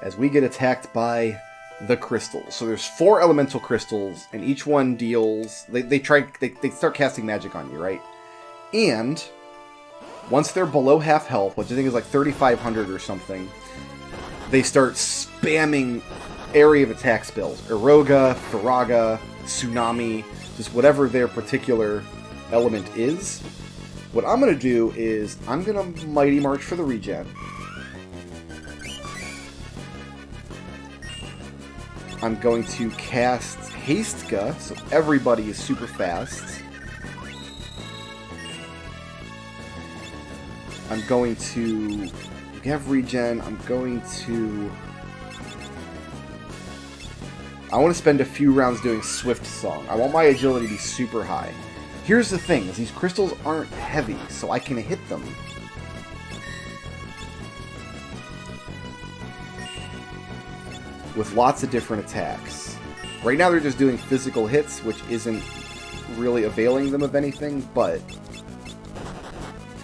As we get attacked by the crystals. So there's 4 elemental crystals, and each one deals... They start casting magic on you, right? And once they're below half health, which I think is like 3,500 or something, they start spamming area of attack spells. Eroga, Firaga, Tsunami, just whatever their particular element is. What I'm going to do is I'm going to Mighty March for the regen. I'm going to cast Hastka, so everybody is super fast. I'm going to have regen. I want to spend a few rounds doing Swift Song. I want my agility to be super high. Here's the thing, is these crystals aren't heavy, so I can hit them. With lots of different attacks. Right now they're just doing physical hits, which isn't really availing them of anything, but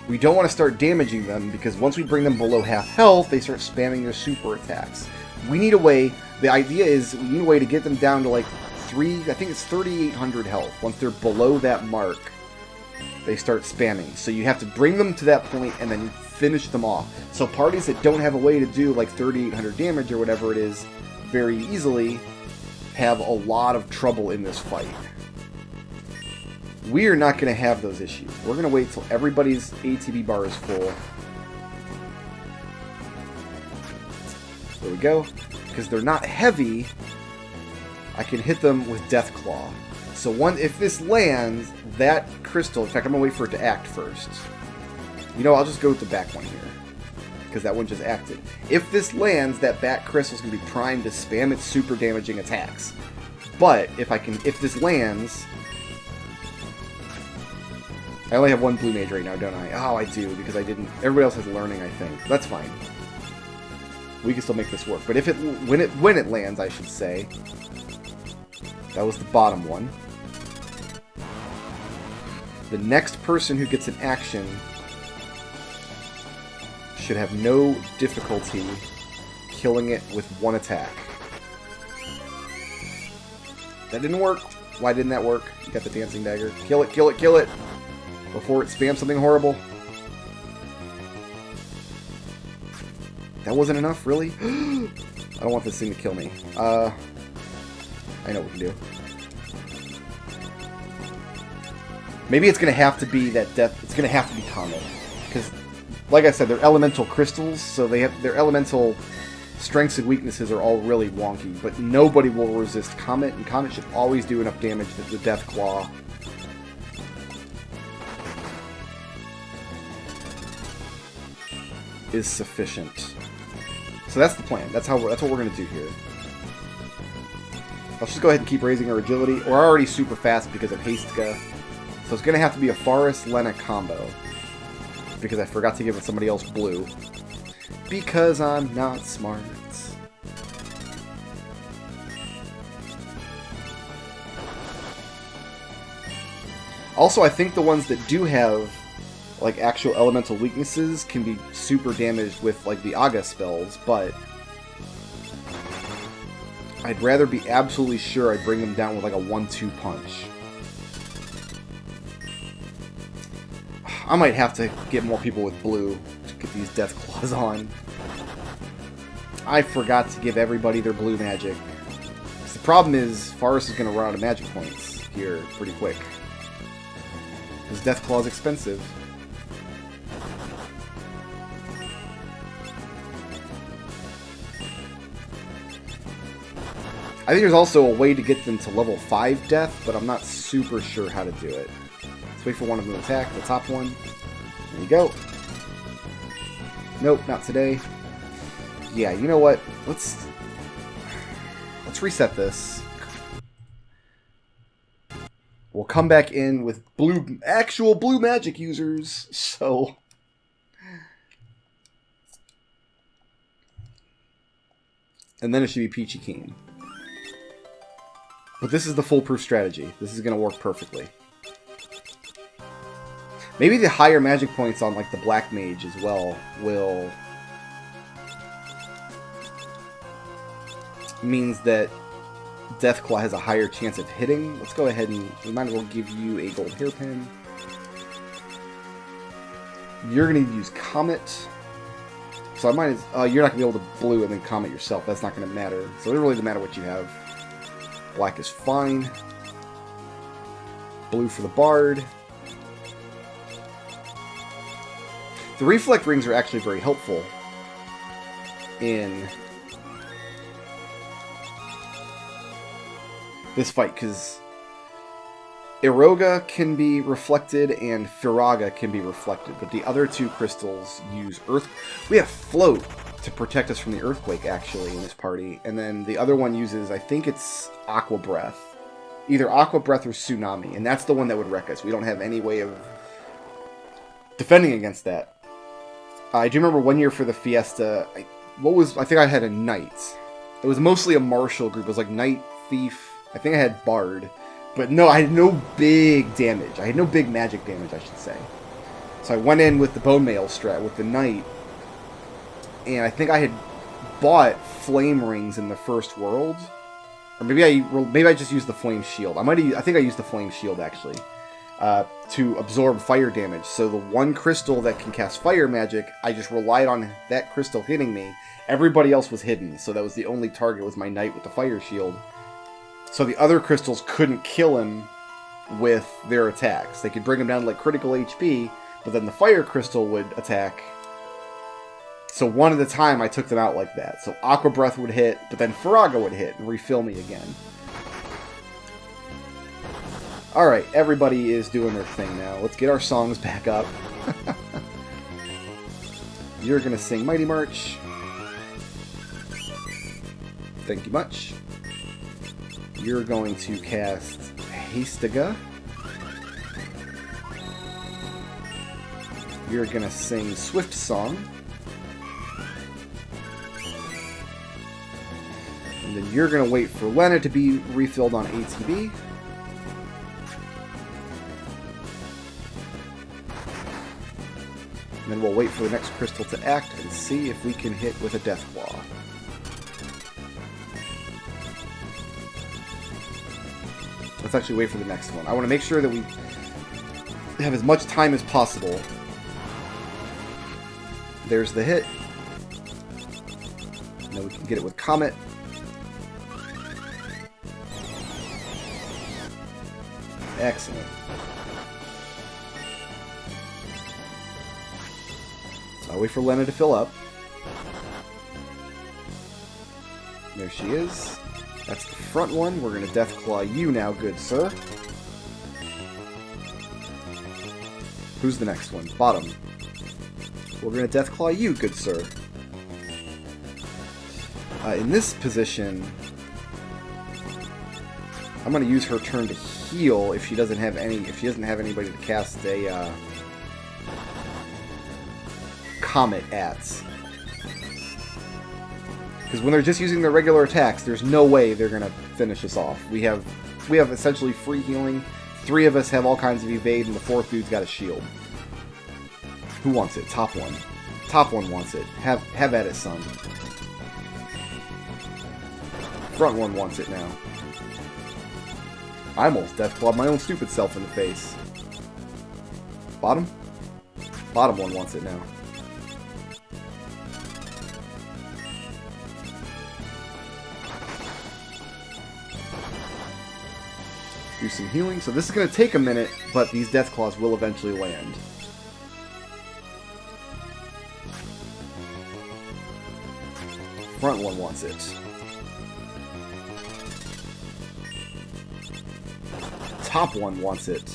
we don't want to start damaging them, because once we bring them below half health, they start spamming their super attacks. We need a way, the idea is we need a way to get them down to like I think it's 3,800 health. Once they're below that mark, they start spamming. So you have to bring them to that point and then finish them off. So parties that don't have a way to do like 3,800 damage or whatever it is very easily have a lot of trouble in this fight. We are not going to have those issues. We're going to wait till everybody's ATB bar is full. There we go. Because they're not heavy, I can hit them with Death Claw. So if this lands, that crystal... In fact, I'm going to wait for it to act first. You know, I'll just go with the back one here. Because that one just acted. If this lands, that back crystal is going to be primed to spam its super damaging attacks. But if this lands... I only have one blue mage right now, don't I? Oh, I do, because I didn't... Everybody else has learning, I think. That's fine. We can still make this work. But when it lands, I should say... That was the bottom one. The next person who gets an action should have no difficulty killing it with one attack. That didn't work. Why didn't that work? You got the dancing dagger. Kill it, kill it, kill it! Before it spams something horrible. That wasn't enough, really? I don't want this thing to kill me. I know what we can do. Maybe it's going to have to be that death... It's going to have to be Comet. Because, like I said, they're elemental crystals, so they have their elemental strengths and weaknesses are all really wonky. But nobody will resist Comet, and Comet should always do enough damage that the Death Claw... is sufficient. So that's the plan. That's what we're going to do here. Let's just go ahead and keep raising our agility. We're already super fast because of Hastka. So it's going to have to be a Forest-Lena combo. Because I forgot to give somebody else blue. Because I'm not smart. Also, I think the ones that do have like actual elemental weaknesses can be super damaged with like the Aga spells, but I'd rather be absolutely sure I bring them down with like a 1-2 punch. I might have to get more people with blue to get these Death Claws on. I forgot to give everybody their blue magic. The problem is, Forest is going to run out of magic points here pretty quick. Because Death Claw is expensive. I think there's also a way to get them to level 5 death, but I'm not super sure how to do it. Let's wait for one of them to attack, the top one. There we go. Nope, not today. Yeah, you know what? Let's reset this. We'll come back in with actual blue magic users, so... And then it should be Peachy Keen. But this is the foolproof strategy. This is going to work perfectly. Maybe the higher magic points on like the Black Mage as well will... means that Deathclaw has a higher chance of hitting. Let's go ahead and... we might as well give you a gold hairpin. You're going to use Comet. So I might... you're not going to be able to blue and then Comet yourself. That's not going to matter. So it really doesn't matter what you have. Black is fine. Blue for the Bard. The Reflect Rings are actually very helpful in this fight, because Iroga can be reflected and Firaga can be reflected, but the other two crystals use Earth... We have Float to protect us from the Earthquake, actually, in this party, and then the other one uses, I think it's Aqua Breath. Either Aqua Breath or Tsunami, and that's the one that would wreck us. We don't have any way of defending against that. I do remember one year for the Fiesta, I think I had a Knight. It was mostly a martial group. It was like Knight, Thief, I think I had Bard. But no, I had no big damage. I had no big magic damage, I should say. So I went in with the Bone Mail strat, with the Knight. And I think I had bought flame rings in the first world, or maybe I just used the flame shield. I think I used the flame shield actually to absorb fire damage. So the one crystal that can cast fire magic, I just relied on that crystal hitting me. Everybody else was hidden, so that was the only target was my knight with the fire shield. So the other crystals couldn't kill him with their attacks. They could bring him down to like critical HP, but then the fire crystal would attack. So one at a time I took them out like that. So Aqua Breath would hit, but then Faraga would hit and refill me again. Alright, everybody is doing their thing now. Let's get our songs back up. You're going to sing Mighty March. Thank you much. You're going to cast Fiesta. You're going to sing Swift Song. And then you're going to wait for Lena to be refilled on ATB. And then we'll wait for the next crystal to act and see if we can hit with a Deathclaw. Let's actually wait for the next one. I want to make sure that we have as much time as possible. There's the hit. Now we can get it with Comet. Excellent. I'll wait for Lena to fill up. There she is. That's the front one. We're going to Deathclaw you now, good sir. Who's the next one? Bottom. We're going to Deathclaw you, good sir. In this position, I'm going to use her turn to heal if she doesn't have anybody to cast a Comet at. Because when they're just using their regular attacks, there's no way they're going to finish us off. We have essentially free healing. 3 of us have all kinds of evade, and the 4th dude's got a shield. Who wants it? Top one. Top one wants it. Have at it, son. Front one wants it now. I almost Deathclawed my own stupid self in the face. Bottom? Bottom one wants it now. Do some healing. So this is going to take a minute, but these Deathclaws will eventually land. Front one wants it. Top one wants it.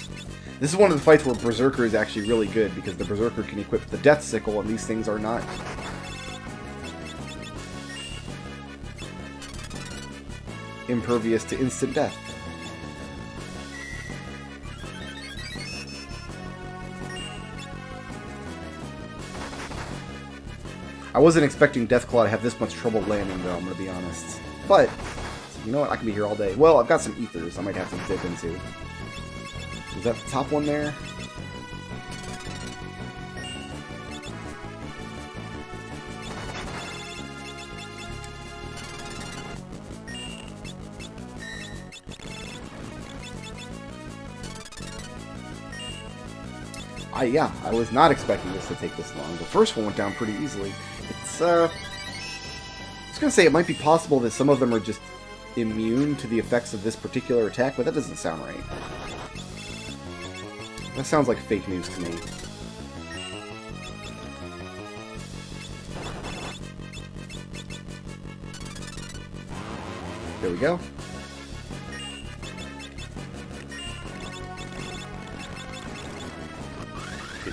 This is one of the fights where Berserker is actually really good, because the Berserker can equip the Death Sickle, and these things are not impervious to instant death. I wasn't expecting Deathclaw to have this much trouble landing, though, I'm going to be honest. But, you know what, I can be here all day. Well, I've got some ethers I might have to dip into. Is that the top one there? Yeah, I was not expecting this to take this long. The first one went down pretty easily. It's, I was going to say it might be possible that some of them are just immune to the effects of this particular attack, but that doesn't sound right. That sounds like fake news to me. There we go.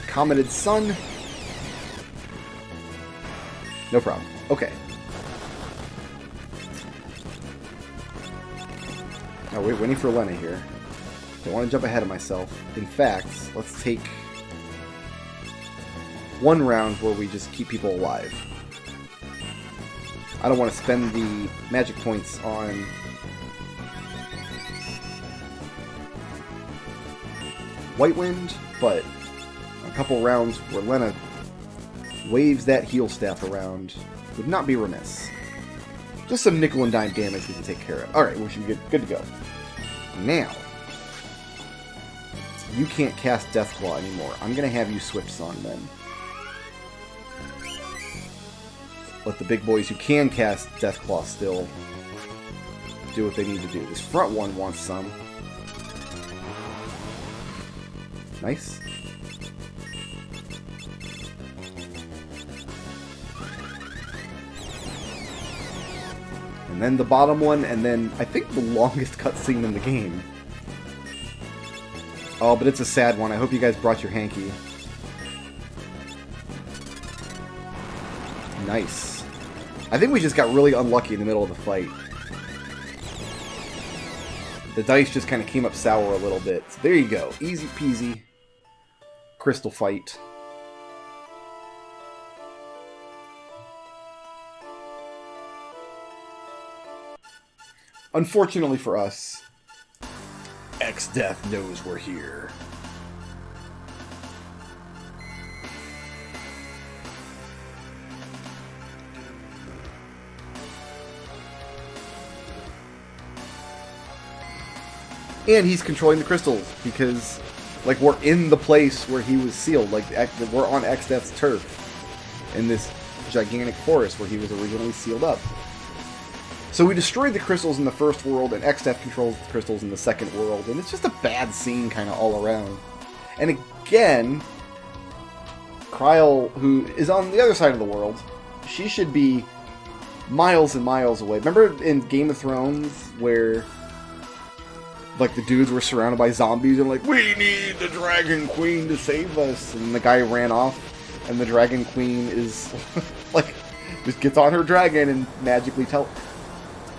Cometed sun. No problem. Okay. Oh, we're waiting for Lena here. Don't want to jump ahead of myself. In fact, let's take one round where we just keep people alive. I don't want to spend the magic points on White Wind, but a couple rounds where Lena waves that heal staff around would not be remiss. Just some nickel and dime damage we can take care of. Alright, we should be good to go. Now, you can't cast Deathclaw anymore. I'm going to have you Swift Song then. Let the big boys who can cast Deathclaw still do what they need to do. This front one wants some. Nice. And then the bottom one, and then I think the longest cutscene in the game. Oh, but it's a sad one. I hope you guys brought your hanky. Nice. I think we just got really unlucky in the middle of the fight. The dice just kind of came up sour a little bit. So there you go. Easy peasy. Crystal fight. Unfortunately for us, X-Death knows we're here. And he's controlling the crystals, because, like, we're in the place where he was sealed. Like, we're on X-Death's turf in this gigantic forest where he was originally sealed up. So we destroyed the crystals in the first world, and X-Death controls the crystals in the second world, and it's just a bad scene kind of all around. And again, Kryl, who is on the other side of the world, she should be miles and miles away. Remember in Game of Thrones where, like, the dudes were surrounded by zombies and like, we need the Dragon Queen to save us, and the guy ran off, and the Dragon Queen is, like, just gets on her dragon and magically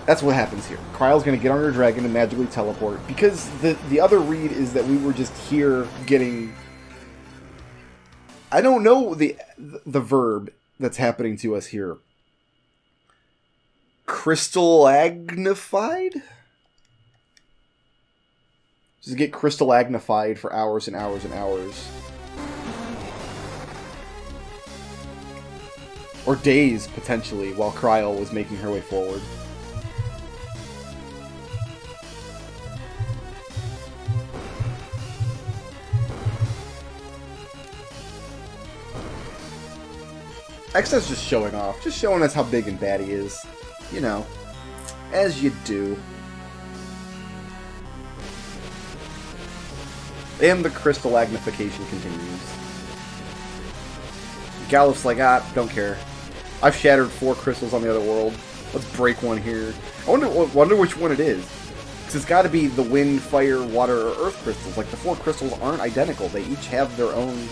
That's what happens here. Kryl's going to get on her dragon and magically teleport. Because the other read is that we were just here getting... I don't know the verb that's happening to us here. Crystalagnified? Just get crystalagnified for hours and hours and hours. Or days, potentially, while Kryl was making her way forward. X-Death's just showing off. Just showing us how big and bad he is. You know. As you do. And the crystalagnification continues. Gallif's like, don't care. I've shattered 4 crystals on the other world. Let's break one here. I wonder which one it is. Because it's got to be the wind, fire, water, or earth crystals. Like, the 4 crystals aren't identical. They each have their own,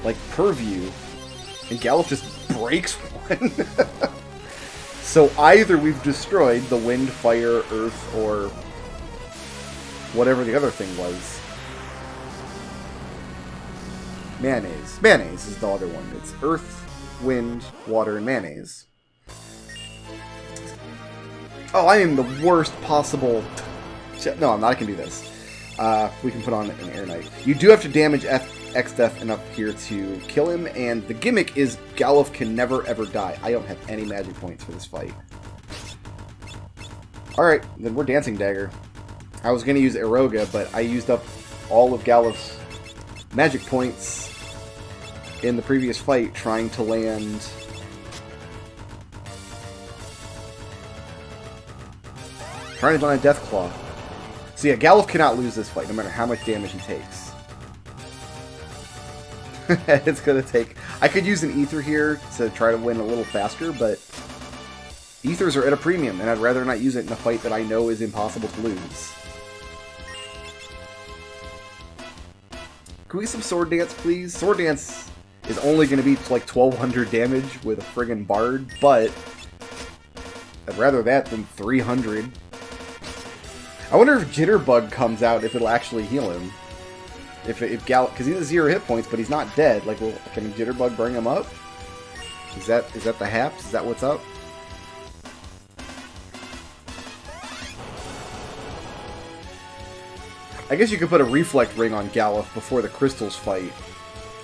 like, purview. And Gallif just breaks one. So either we've destroyed the wind, fire, earth, or whatever the other thing was. Mayonnaise. Mayonnaise is the other one. It's earth, wind, water, and mayonnaise. Oh, I am the worst possible... No, I'm not. I can do this. We can put on an Air Knight. You do have to damage X-Death enough here to kill him, and the gimmick is Gallif can never ever die. I don't have any magic points for this fight. Alright, then we're Dancing Dagger. I was going to use Eroga, but I used up all of Gallif's magic points in the previous fight trying to land... Trying to land a Deathclaw. So yeah, Gallif cannot lose this fight, no matter how much damage he takes. It's gonna take... I could use an Ether here to try to win a little faster, but... Ethers are at a premium, and I'd rather not use it in a fight that I know is impossible to lose. Can we get some Sword Dance, please? Sword Dance is only gonna be like 1200 damage with a friggin' Bard, but... I'd rather that than 300. I wonder if Jitterbug comes out, if it'll actually heal him. If Gallif, because he has 0 hit points, but he's not dead. Like, well, can Jitterbug bring him up? Is that the haps? Is that what's up? I guess you could put a Reflect Ring on Gallif before the crystals fight.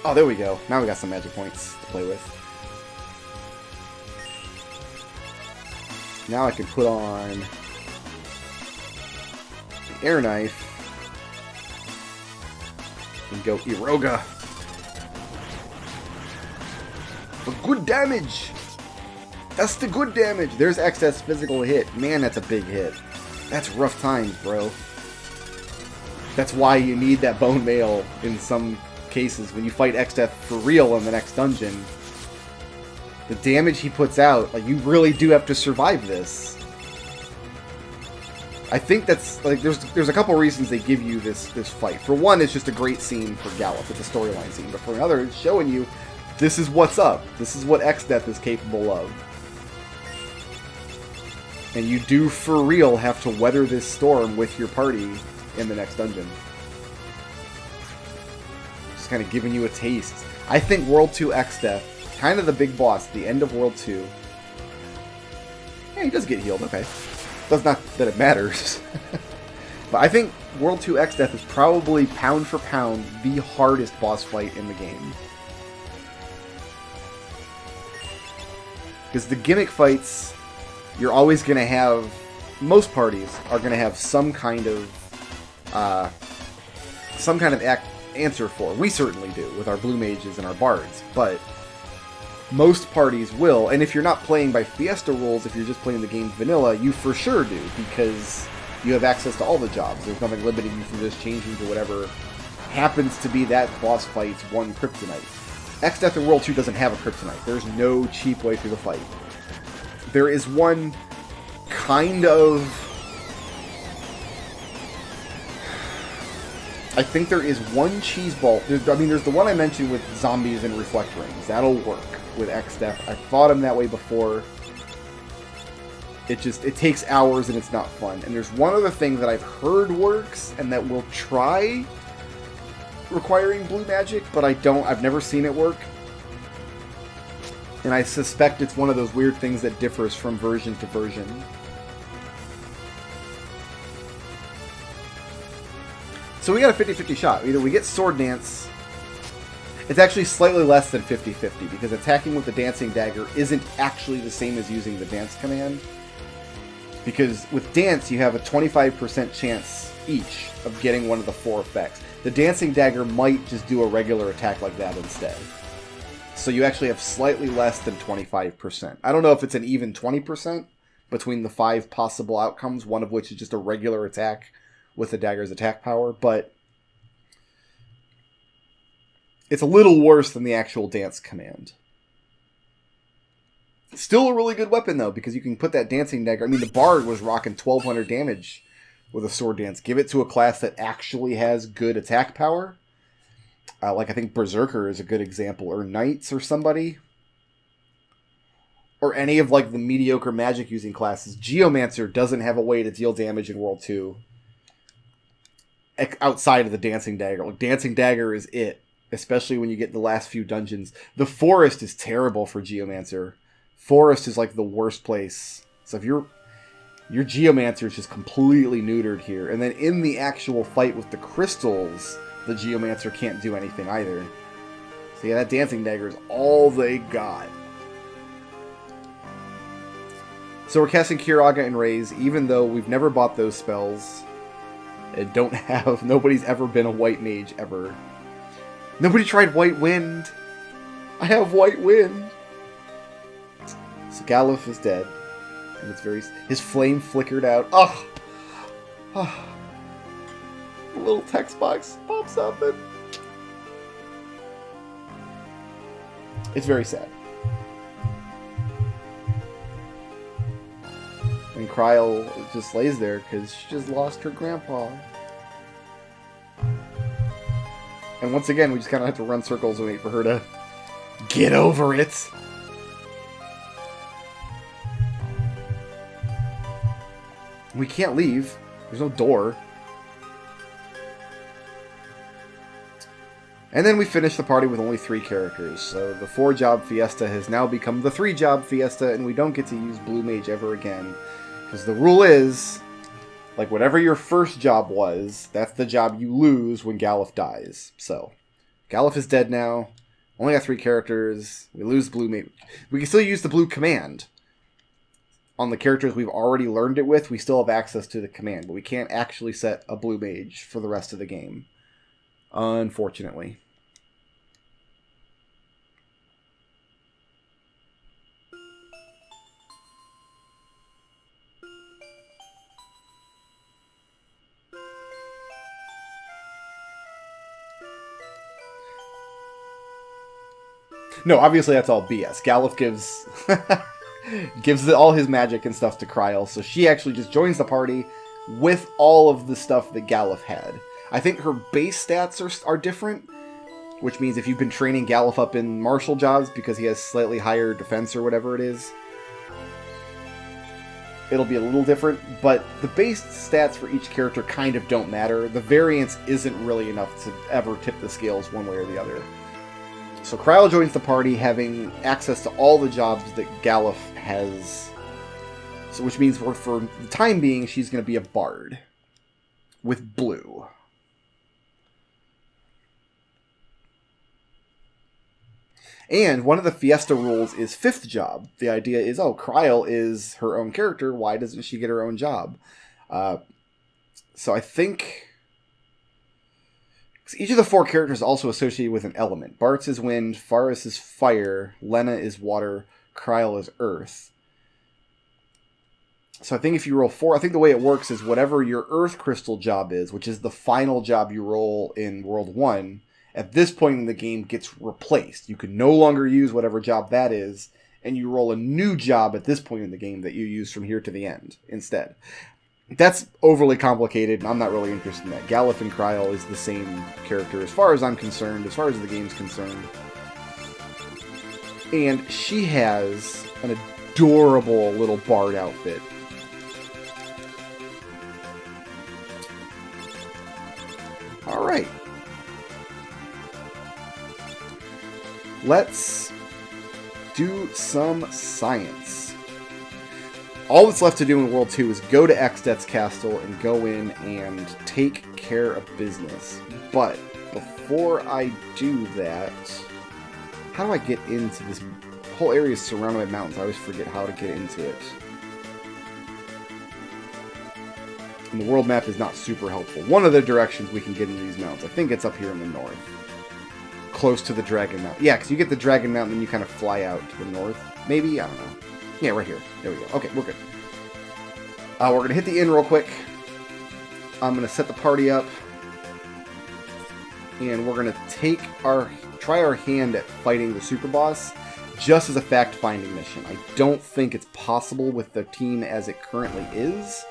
Oh, there we go. Now we got some magic points to play with. Now I can put on the air knife and go Iroga for good damage. That's the good damage. There's excess physical hit. Man, that's a big hit. That's rough times, bro. That's why you need that bone mail in some cases. When you fight X-Death for real in the next dungeon, the damage he puts out, like, you really do have to survive this. I think that's, like, there's a couple reasons they give you this fight. For one, it's just a great scene for Galuf. It's a storyline scene. But for another, it's showing you this is what's up. This is what X-Death is capable of. And you do, for real, have to weather this storm with your party in the next dungeon. Just kind of giving you a taste. I think World 2 X-Death, kind of the big boss, the end of World 2. Yeah, he does get healed, okay. Does not that it matters. But I think World 2 X-Death is probably, pound for pound, the hardest boss fight in the game. Because the gimmick fights, you're always going to have, most parties are going to have some kind of answer for. We certainly do with our blue mages and our bards, but most parties will. And if you're not playing by Fiesta rules, if you're just playing the game vanilla, you for sure do, because you have access to all the jobs. There's nothing limiting you from just changing to whatever happens to be that boss fight's one kryptonite. X-Death in World 2 doesn't have a kryptonite. There's no cheap way through the fight. There is one kind of... I think there is one cheese ball. There's the one I mentioned with zombies and reflect rings. That'll work with X-Death. I fought him that way before. It takes hours and it's not fun. And there's one other thing that I've heard works and that will try requiring blue magic, but I've never seen it work. And I suspect it's one of those weird things that differs from version to version. So we got a 50-50 shot. Either we get Sword Dance. It's actually slightly less than 50-50, because attacking with the Dancing Dagger isn't actually the same as using the Dance command. Because with Dance, you have a 25% chance each of getting one of the 4 effects. The Dancing Dagger might just do a regular attack like that instead. So you actually have slightly less than 25%. I don't know if it's an even 20% between the 5 possible outcomes, one of which is just a regular attack with the dagger's attack power, but it's a little worse than the actual Dance command. Still a really good weapon, though, because you can put that Dancing Dagger... I mean, the Bard was rocking 1200 damage with a Sword Dance. Give it to a class that actually has good attack power. Like, I think Berserker is a good example, or Knights or somebody. Or any of, like, the mediocre magic-using classes. Geomancer doesn't have a way to deal damage in World 2 outside of the Dancing Dagger. Like, Dancing Dagger is it, especially when you get the last few dungeons. The Forest is terrible for Geomancer. Forest is, like, the worst place. So if your Geomancer is just completely neutered here. And then in the actual fight with the crystals, the Geomancer can't do anything either. So yeah, that Dancing Dagger is all they got. So we're casting Kiraga and Raise, even though we've never bought those spells. And nobody's ever been a white mage, ever. Nobody tried White Wind. I have White Wind. So Galuf is dead. And it's his flame flickered out. Oh! A little text box pops up and... It's very sad. And Kryl just lays there because she just lost her grandpa. And once again, we just kind of have to run circles and wait for her to get over it. We can't leave. There's no door. And then we finish the party with only 3 characters. So the 4-job Fiesta has now become the 3-job Fiesta, and we don't get to use Blue Mage ever again. Because the rule is, like, whatever your first job was, that's the job you lose when Galuf dies. So, Galuf is dead now. Only got 3 characters. We lose Blue Mage. We can still use the Blue Command. on the characters we've already learned it with, we still have access to the command, but we can't actually set a blue mage for the rest of the game. Unfortunately. No, obviously that's all BS. Galuf gives gives all his magic and stuff to Kryl, so she actually just joins the party with all of the stuff that Galuf had. I think her base stats are different, which means if you've been training Galuf up in martial jobs because he has slightly higher defense or whatever it is, it'll be a little different, but the base stats for each character kind of don't matter. The variance isn't really enough to ever tip the scales one way or the other. So Kryl joins the party having access to all the jobs that Galuf has. So which means for the time being, she's going to be a bard. With blue. And one of the Fiesta rules is 5th job. The idea is, oh, Kryl is her own character. Why doesn't she get her own job? So I think... each of the 4 characters is also associated with an element. Bartz is wind, Faris is fire, Lena is water, Kryl is earth. So I think if you roll 4, I think the way it works is whatever your earth crystal job is, which is the final job you roll in World 1, at this point in the game gets replaced. You can no longer use whatever job that is, and you roll a new job at this point in the game that you use from here to the end instead. That's overly complicated, and I'm not really interested in that. Galuf and Kryl is the same character as far as I'm concerned, as far as the game's concerned. And she has an adorable little bard outfit. Alright. Let's do some science. All that's left to do in World 2 is go to Extet's castle and go in and take care of business. But before I do that, how do I get into this? Whole area is surrounded by mountains. I always forget how to get into it. And the world map is not super helpful. One of the directions we can get into these mountains, I think it's up here in the north. Close to the Dragon Mountain. Yeah, because you get the Dragon Mountain and you kind of fly out to the north. Maybe? I don't know. Yeah, right here. There we go. Okay, we're good. We're going to hit the inn real quick. I'm going to set the party up. And we're going to try our hand at fighting the super boss just as a fact-finding mission. I don't think it's possible with the team as it currently is.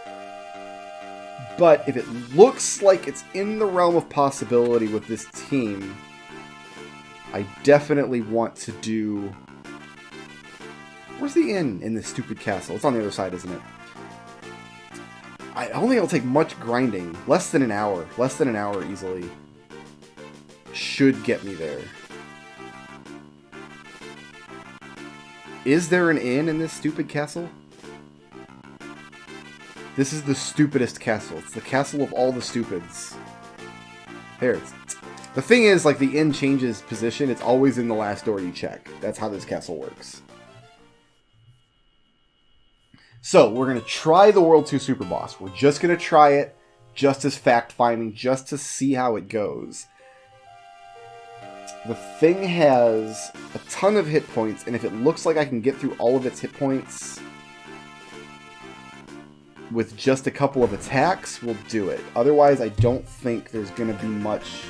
But if it looks like it's in the realm of possibility with this team, I definitely want to do... Where's the inn in this stupid castle? It's on the other side, isn't it? I don't think it'll take much grinding. Less than an hour. Less than an hour easily. Should get me there. Is there an inn in this stupid castle? This is the stupidest castle. It's the castle of all the stupids. There it is. The thing is, like, the inn changes position. It's always in the last door you check. That's how this castle works. So, we're going to try the World 2 Super Boss. We're just going to try it, just as fact-finding, just to see how it goes. The thing has a ton of hit points, and if it looks like I can get through all of its hit points with just a couple of attacks, we'll do it. Otherwise, I don't think there's going to be much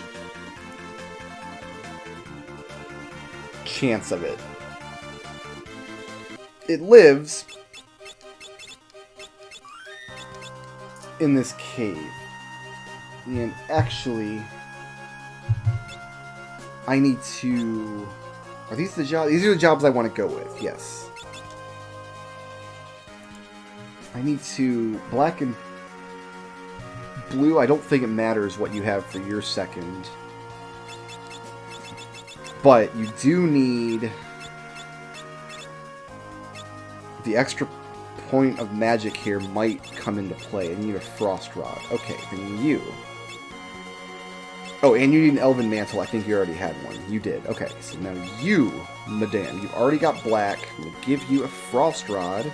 chance of it. It lives in this cave. And actually, I need to... Are these the jobs? These are the jobs I want to go with, yes. I need to... Black and blue, I don't think it matters what you have for your second. But you do need the extra point of magic here might come into play. I need a frost rod. Okay, then you. Oh, and you need an elven mantle. I think you already had one. You did. Okay, so now you, madame, you've already got black. We'll give you a frost rod.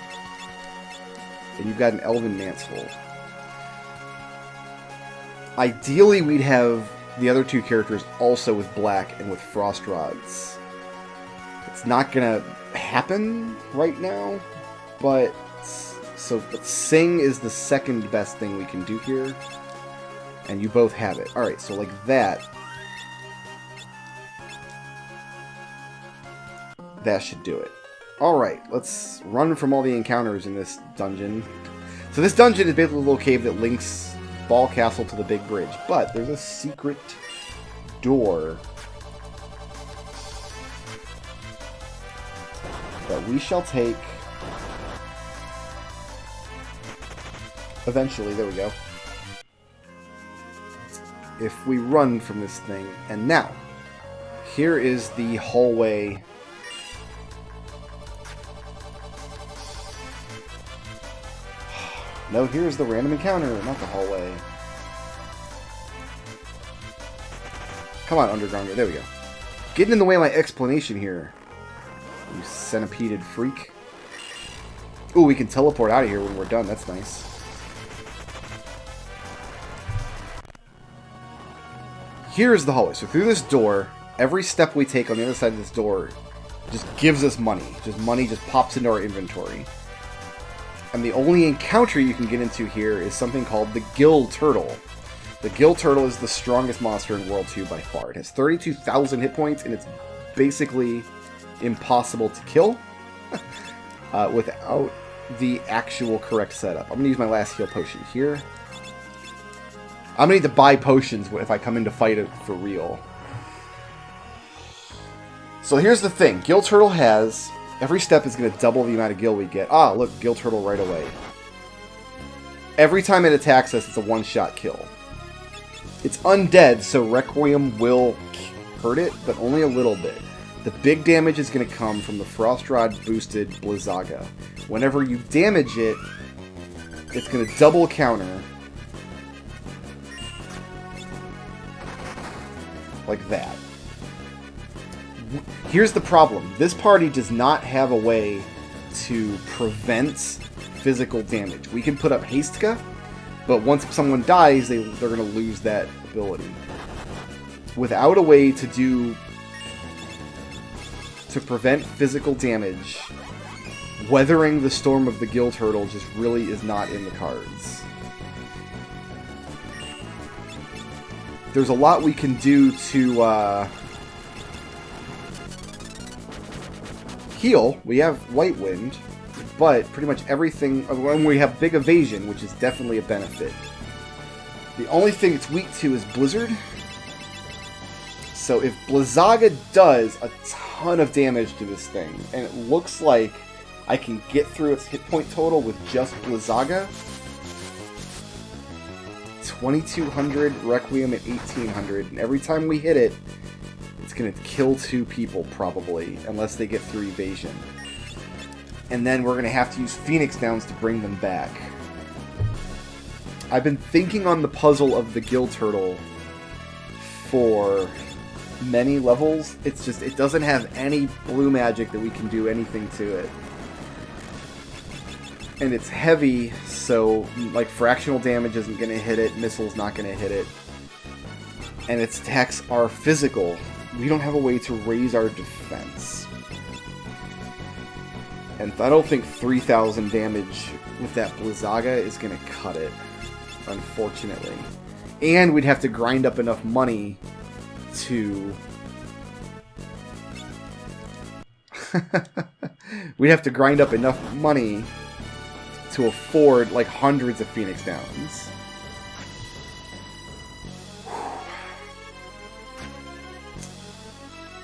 And you've got an Elven Mantle. Ideally, we'd have the other two characters also with black and with frost rods. It's not gonna happen right now, but Sing is the second best thing we can do here, and you both have it. Alright, so like that. That should do it. Alright, let's run from all the encounters in this dungeon. So this dungeon is basically a little cave that links Ball Castle to the big bridge, but there's a secret door that we shall take eventually. There we go. If we run from this thing. And now, here is the hallway. No, here's the random encounter, not the hallway. Come on, Undergrounder. There we go. Getting in the way of my explanation here. You centipeded freak. Ooh, we can teleport out of here when we're done. That's nice. Here's the hallway. So through this door, every step we take on the other side of this door just gives us money. Just money just pops into our inventory. And the only encounter you can get into here is something called the Gill Turtle. The Gill Turtle is the strongest monster in World 2 by far. It has 32,000 hit points, and it's basically impossible to kill without the actual correct setup. I'm going to use my last heal potion here. I'm going to need to buy potions if I come in to fight it for real. So here's the thing. Gill Turtle has... Every step is going to double the amount of gil we get. Ah, look, Gill Turtle right away. Every time it attacks us, it's a one-shot kill. It's undead, so Requiem will hurt it, but only a little bit. The big damage is going to come from the Frost Rod boosted Blizzaga. Whenever you damage it, it's going to double counter. Like that. Here's the problem. This party does not have a way to prevent physical damage. We can put up Hastka, but once someone dies, they're going to lose that ability. Without a way to prevent physical damage, weathering the storm of the Gill Turtle just really is not in the cards. There's a lot we can do to heal. We have White Wind, but pretty much everything... When we have Big Evasion, which is definitely a benefit. The only thing it's weak to is Blizzard. So if Blizzaga does a ton of damage to this thing, and it looks like I can get through its hit point total with just Blizzaga, 2200, Requiem at 1800, and every time we hit it, it's going to kill 2 people, probably, unless they get through evasion. And then we're going to have to use Phoenix Downs to bring them back. I've been thinking on the puzzle of the Gill Turtle for many levels. It's just, it doesn't have any blue magic that we can do anything to it. And it's heavy, so, like, fractional damage isn't going to hit it, missile's not going to hit it. And its attacks are physical. We don't have a way to raise our defense. And I don't think 3,000 damage with that Blizzaga is going to cut it, unfortunately. And we'd have to grind up enough money to... we'd have to grind up enough money to afford, like, hundreds of Phoenix Downs.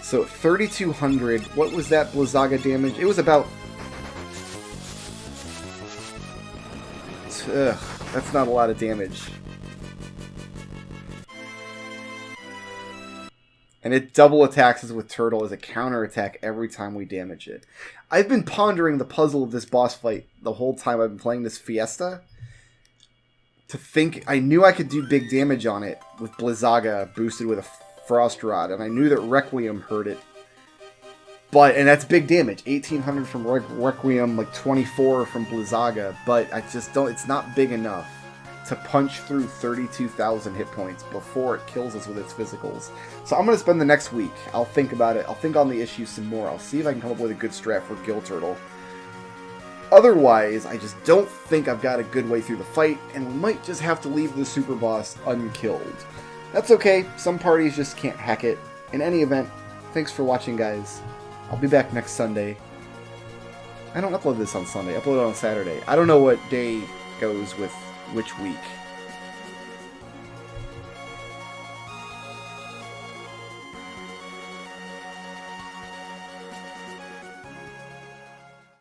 So 3,200, what was that Blizzaga damage? It was about... Ugh, that's not a lot of damage. And it double attacks us with Turtle as a counterattack every time we damage it. I've been pondering the puzzle of this boss fight the whole time I've been playing this Fiesta. To think, I knew I could do big damage on it with Blizzaga boosted with a Frost Rod, and I knew that Requiem hurt it and that's big damage. 1800 from Requiem, like 24 from Blizzaga, but I just don't, it's not big enough to punch through 32,000 hit points before it kills us with its physicals. So I'm going to spend the next week. I'll think about it. I'll think on the issue some more. I'll see if I can come up with a good strat for Gill Turtle. Otherwise, I just don't think I've got a good way through the fight, and we might just have to leave the super boss unkilled. That's okay. Some parties just can't hack it. In any event, thanks for watching, guys. I'll be back next Sunday. I don't upload this on Sunday. I upload it on Saturday. I don't know what day goes with which week.